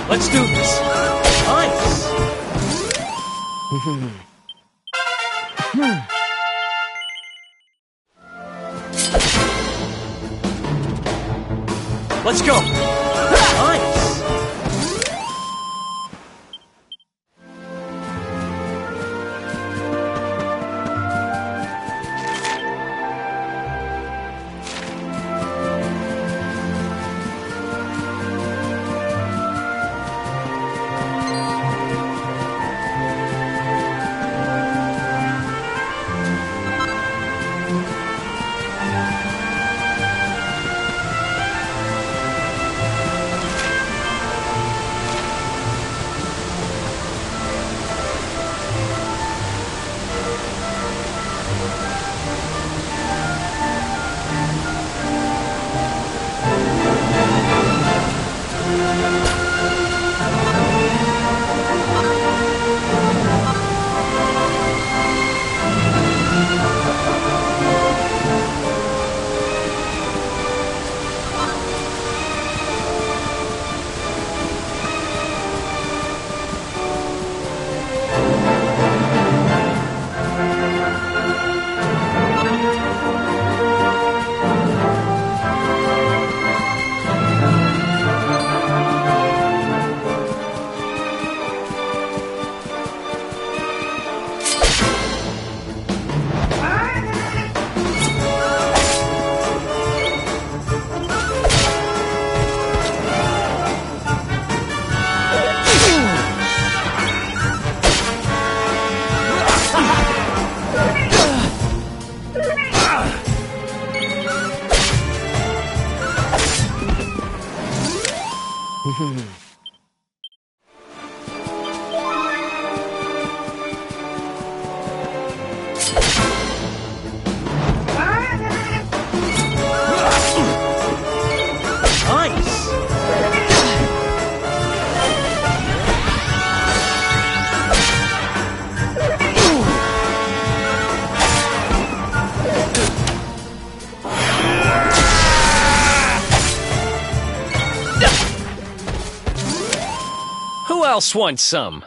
Let's do this. Nice. Let's go. Nice. Who else wants some?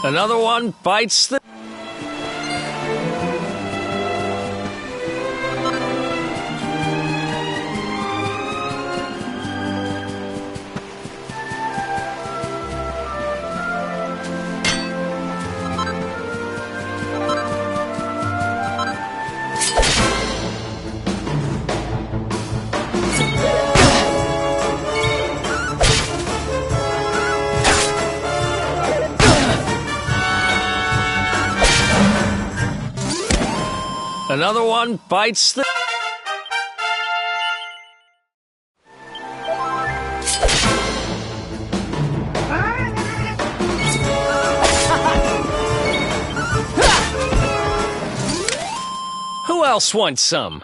Another one bites the... Another one bites the... Who else wants some?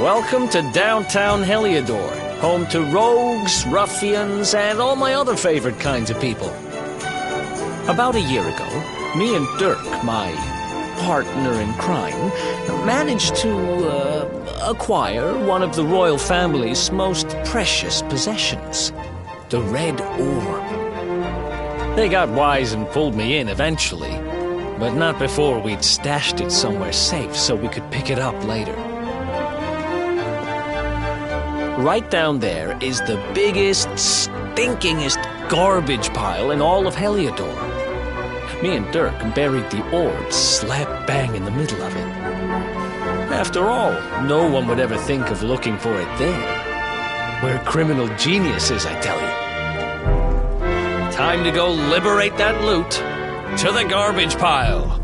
Welcome to downtown Heliodor, home to rogues, ruffians, and all my other favorite kinds of people. About a year ago, me and Dirk, my partner in crime, managed to acquire one of the royal family's most precious possessions, the Red Orb. They got wise and pulled me in eventually, but not before we'd stashed it somewhere safe so we could pick it up later. Right down there is the biggest, stinkingest garbage pile in all of Heliodor. Me and Dirk buried the orb slap bang in the middle of it. After all, no one would ever think of looking for it there. We're criminal geniuses, I tell you. Time to go liberate that loot to the garbage pile.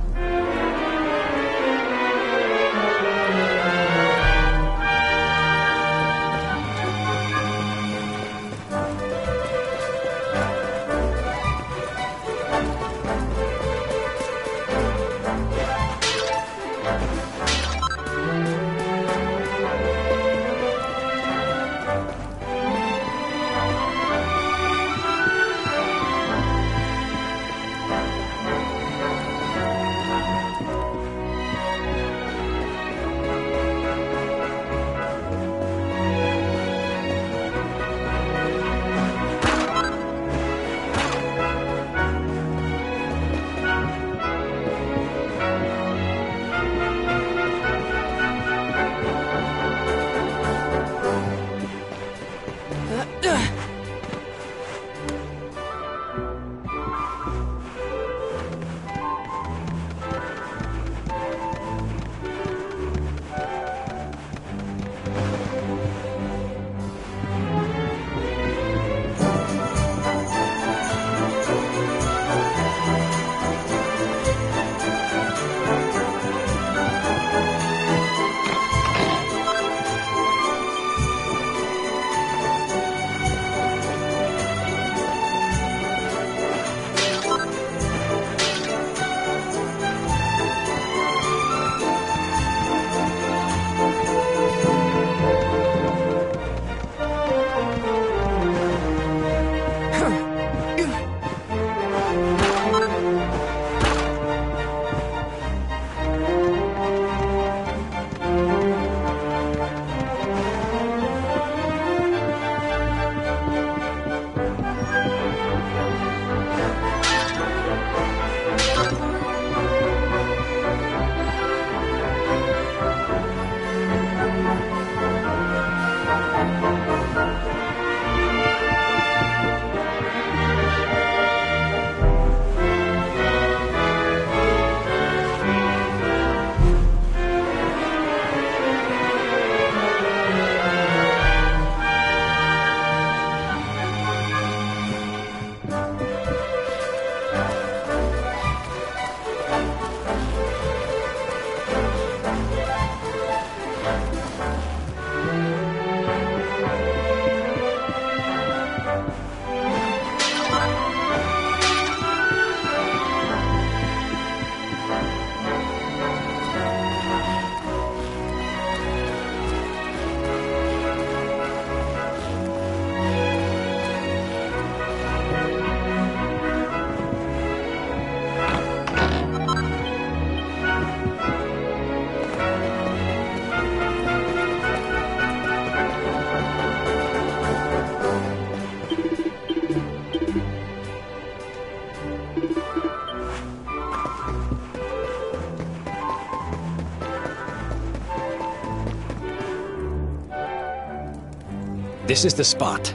This is the spot.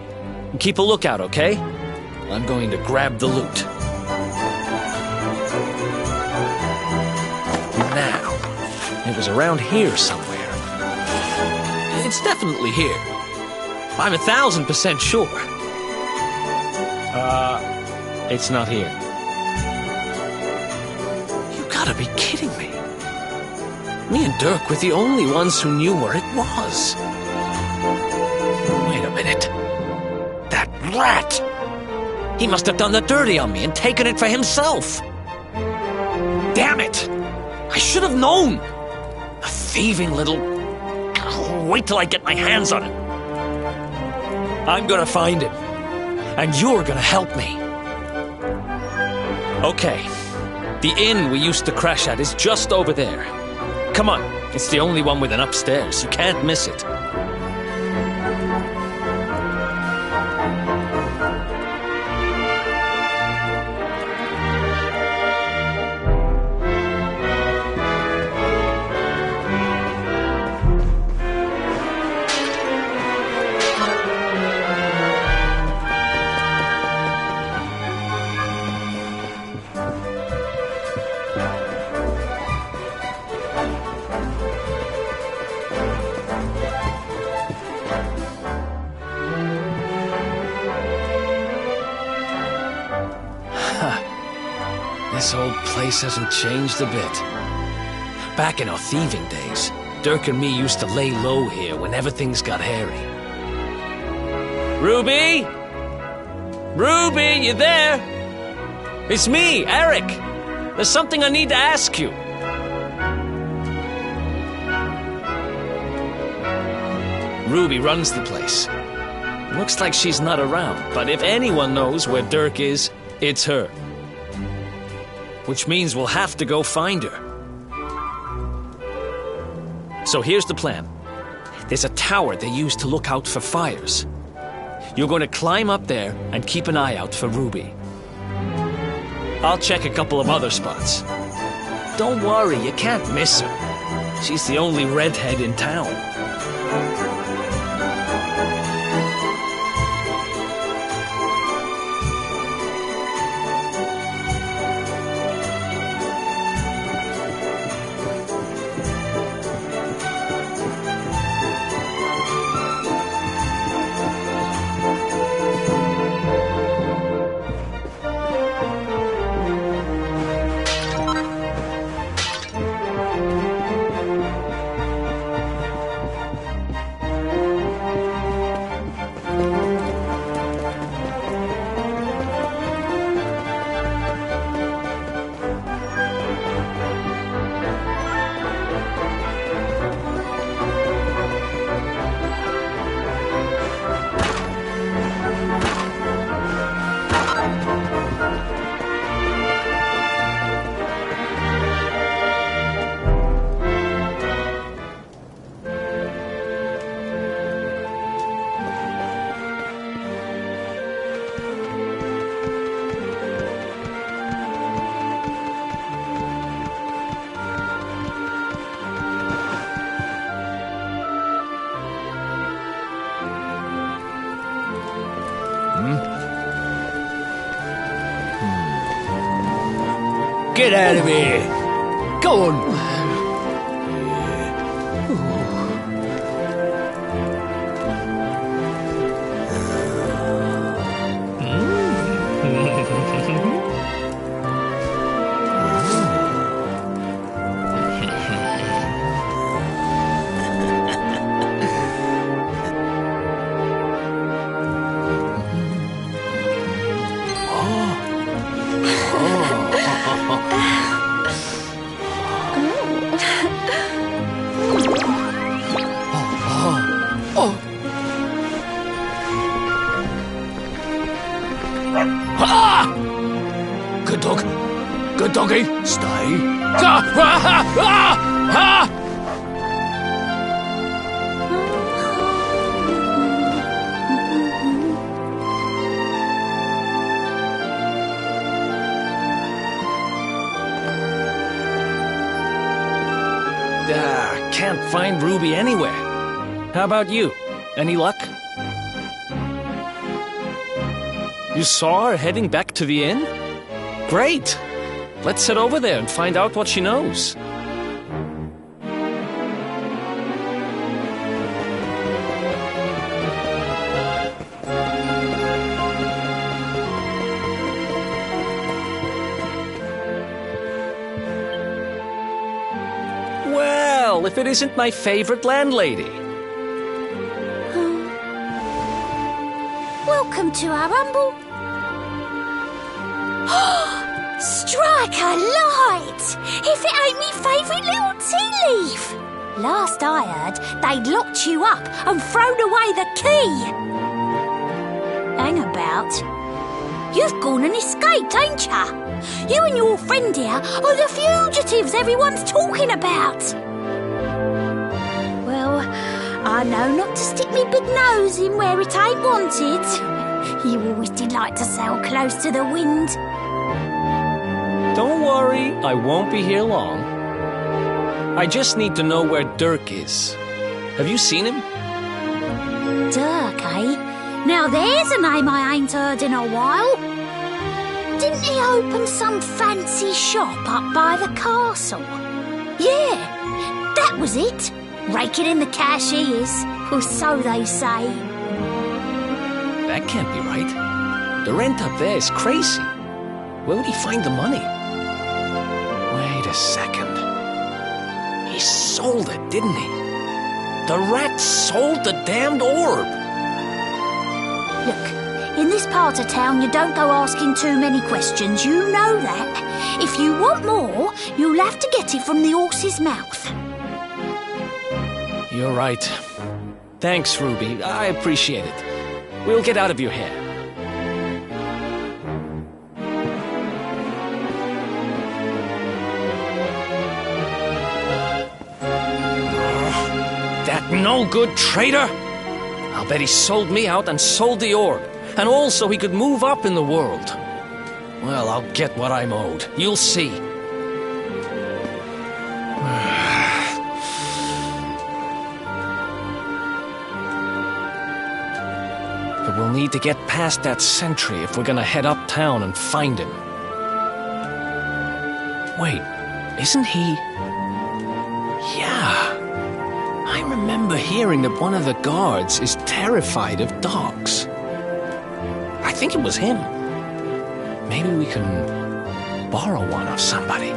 Keep a lookout, okay? I'm going to grab the loot. Now, it was around here somewhere. It's definitely here. I'm 1,000% sure. It's not here. You gotta be kidding me. Me and Dirk were the only ones who knew where it was. Wait a minute. That rat! He must have done the dirty on me and taken it for himself. Damn it! I should have known! A thieving little... Wait till I get my hands on it. I'm gonna find him. And you're gonna help me. Okay. The inn we used to crash at is just over there. Come on. It's the only one with an upstairs. You can't miss it. This old place hasn't changed a bit. Back in our thieving days, Dirk and me used to lay low here whenever things got hairy. Ruby? Ruby, you there? It's me, Eric. There's something I need to ask you. Ruby runs the place. Looks like she's not around, but if anyone knows where Dirk is, it's her. Which means we'll have to go find her. So here's the plan. There's a tower they use to look out for fires. You're going to climb up there and keep an eye out for Ruby. I'll check a couple of other spots. Don't worry, you can't miss her. She's the only redhead in town. Get out of here! Go on! Good dog. Good doggy. Stay. Can't find Ruby anywhere. How about you? Any luck? You saw her heading back to the inn? Great! Let's head over there and find out what she knows. Well, if it isn't my favorite landlady. Welcome to our humble... Strike a light! If it ain't me favourite little tea leaf! Last I heard, they'd locked you up and thrown away the key! Hang about. You've gone and escaped, ain't ya? You and your friend here are the fugitives everyone's talking about! Well, I know not to stick me big nose in where it ain't wanted. You always did like to sail close to the wind. Don't worry, I won't be here long. I just need to know where Dirk is. Have you seen him? Dirk, eh? Now there's a name I ain't heard in a while. Didn't he open some fancy shop up by the castle? Yeah, that was it. Raking in the cash he is, or so they say. That can't be right. The rent up there is crazy. Where would he find the money? Wait a second. He sold it, didn't he? The rat sold the damned orb. Look, in this part of town you don't go asking too many questions, you know that. If you want more, you'll have to get it from the horse's mouth. You're right. Thanks, Ruby. I appreciate it. We'll get out of your hair. That no-good traitor! I'll bet he sold me out and sold the orb, and also he could move up in the world. Well, I'll get what I'm owed. You'll see. But we'll need to get past that sentry if we're gonna head uptown and find him. Wait, isn't he... Yeah. I remember hearing that one of the guards is terrified of dogs. I think it was him. Maybe we can borrow one of somebody.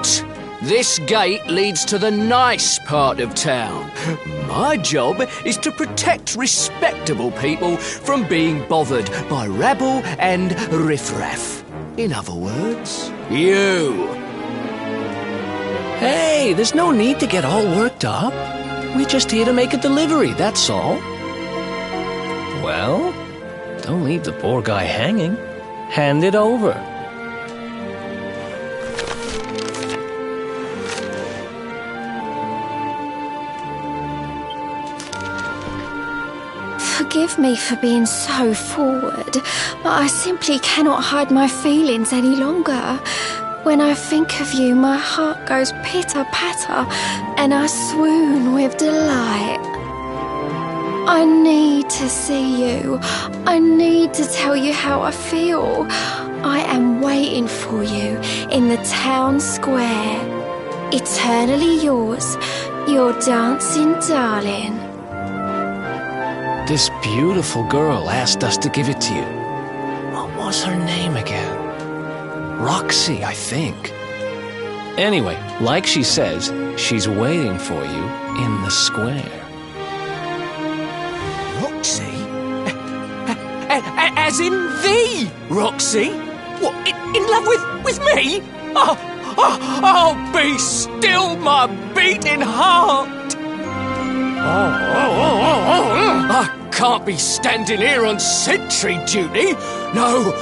Right. This gate leads to the nice part of town. My job is to protect respectable people from being bothered by rabble and riffraff. In other words, you. Hey, there's no need to get all worked up. We're just here to make a delivery, that's all. Well, don't leave the poor guy hanging. Hand it over. Forgive me for being so forward, but I simply cannot hide my feelings any longer. When I think of you, my heart goes pitter-patter, and I swoon with delight. I need to see you. I need to tell you how I feel. I am waiting for you in the town square. Eternally yours, your dancing darling. This beautiful girl asked us to give it to you. What was her name again? Roxy, I think. Anyway, like she says, she's waiting for you in the square. Roxy? As in the Roxy? What, in love with me? Oh, be still my beating heart! I can't be standing here on sentry duty. No,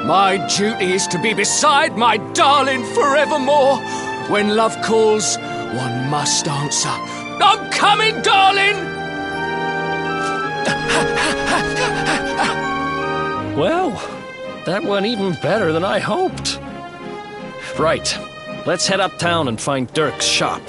my duty is to be beside my darling forevermore. When love calls, one must answer. I'm coming, darling! Well, that went even better than I hoped. Right, let's head uptown and find Dirk's shop.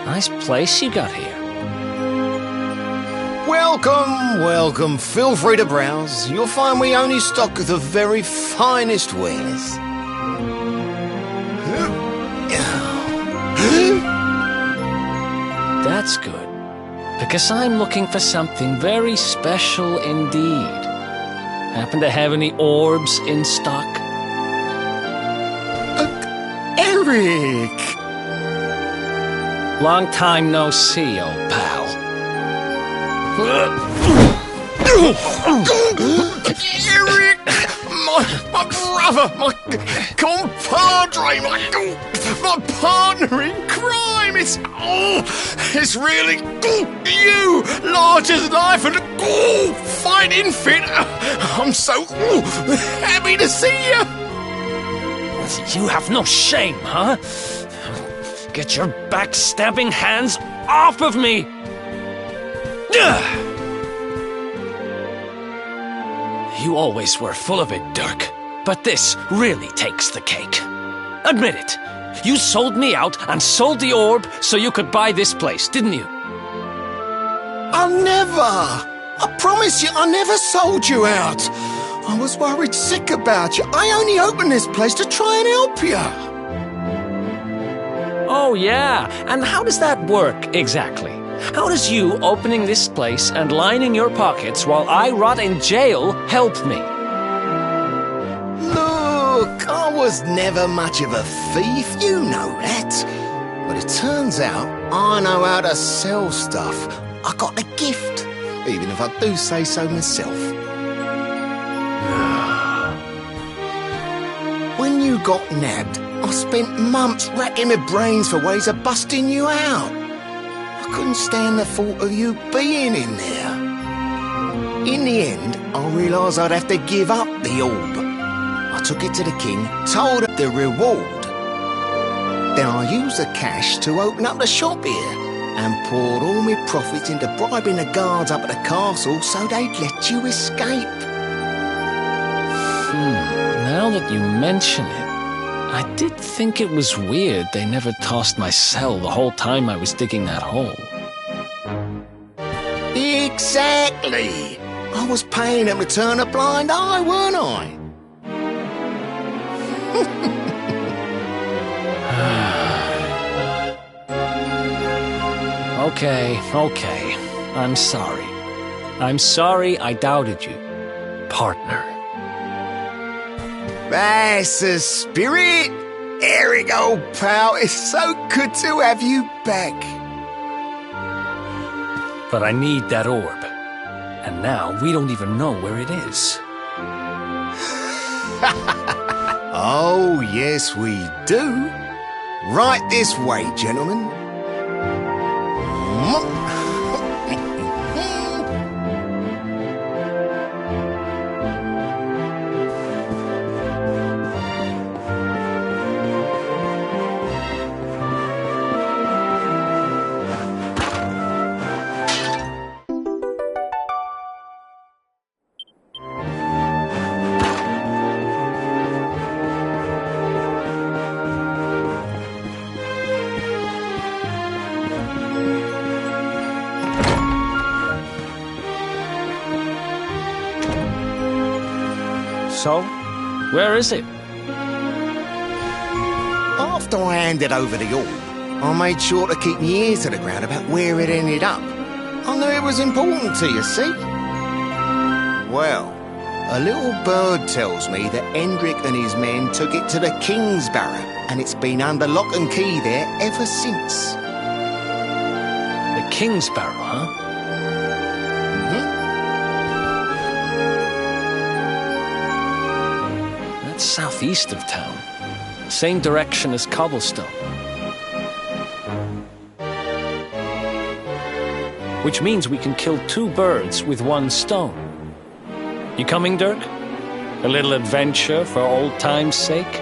Nice place you got here. Welcome. Feel free to browse. You'll find we only stock the very finest wares. That's good, because I'm looking for something very special indeed. Happen to have any orbs in stock? Eric! Long time no see, old pal. Eric! My brother! My compadre! My partner in crime! It's really you! Large as life and fighting fit! I'm so happy to see you! You have no shame, huh? Get your backstabbing hands off of me! You always were full of it, Dirk. But this really takes the cake. Admit it. You sold me out and sold the orb so you could buy this place, didn't you? I'll never! I promise you, I never sold you out. I was worried sick about you. I only opened this place to try and help you. Oh, yeah. And how does that work, exactly? How does you opening this place and lining your pockets while I rot in jail help me? Look, I was never much of a thief, you know that. But it turns out I know how to sell stuff. I got the gift, even if I do say so myself. When you got nabbed, I spent months racking my brains for ways of busting you out. I couldn't stand the thought of you being in there. In the end, I realised I'd have to give up the orb. I took it to the king, told him the reward. Then I used the cash to open up the shop here and poured all my profits into bribing the guards up at the castle so they'd let you escape. Now that you mention it, I did think it was weird they never tossed my cell the whole time I was digging that hole. Exactly! I was paying them to turn a blind eye, weren't I? Okay. I'm sorry. I'm sorry I doubted you, partner. That's the spirit! Eric, old pal, it's so good to have you back. But I need that orb. And now we don't even know where it is. Oh, yes, we do. Right this way, gentlemen. So, where is it? After I handed over the orb, I made sure to keep my ears to the ground about where it ended up. I knew it was important to you, see? Well, a little bird tells me that Hendrik and his men took it to the King's Barrow, and it's been under lock and key there ever since. The King's Barrow, huh? Southeast of town. Same direction as Cobblestone. Which means we can kill two birds with one stone. You coming, Dirk? A little adventure for old time's sake?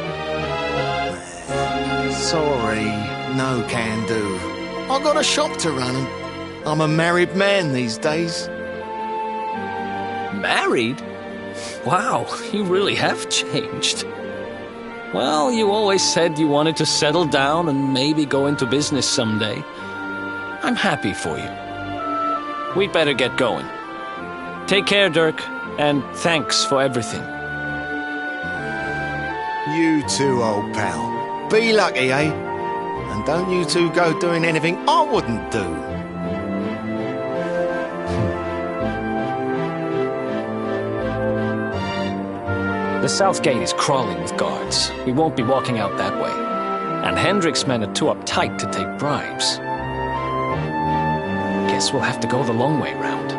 Sorry, no can do. I got a shop to run and I'm a married man these days. Married? Wow, you really have changed. Well, you always said you wanted to settle down and maybe go into business someday. I'm happy for you. We'd better get going. Take care, Dirk, and thanks for everything. You too, old pal. Be lucky, eh? And don't you two go doing anything I wouldn't do. The south gate is crawling with guards. We won't be walking out that way. And Hendrik's men are too uptight to take bribes. Guess we'll have to go the long way round.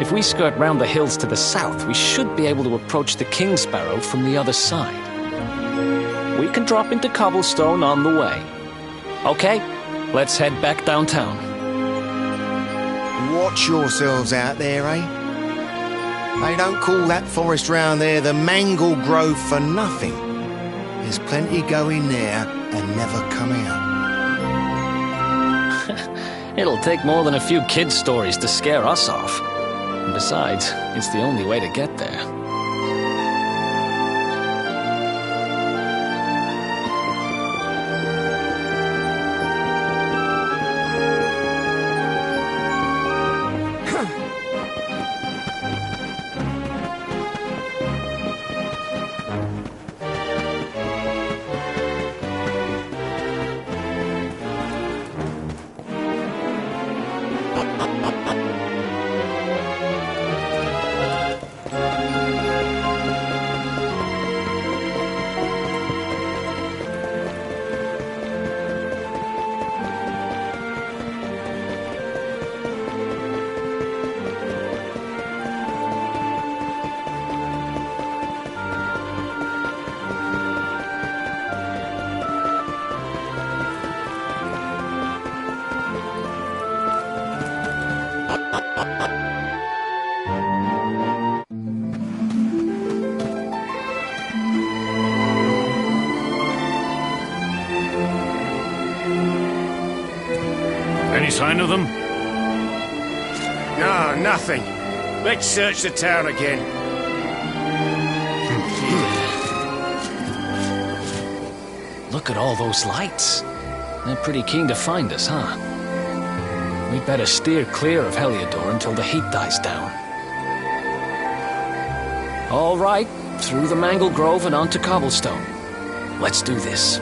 If we skirt round the hills to the south, we should be able to approach the King's Barrow from the other side. We can drop into Cobblestone on the way. Okay, let's head back downtown. Watch yourselves out there, eh? They don't call that forest round there the Mangle Grove for nothing. There's plenty go in there and never come out. It'll take more than a few kid stories to scare us off. And besides, it's the only way to get there. Any sign of them? No, nothing. Let's search the town again. Look at all those lights. They're pretty keen to find us, huh? We'd better steer clear of Heliodor until the heat dies down. All right, through the Mangle Grove and onto Cobblestone. Let's do this.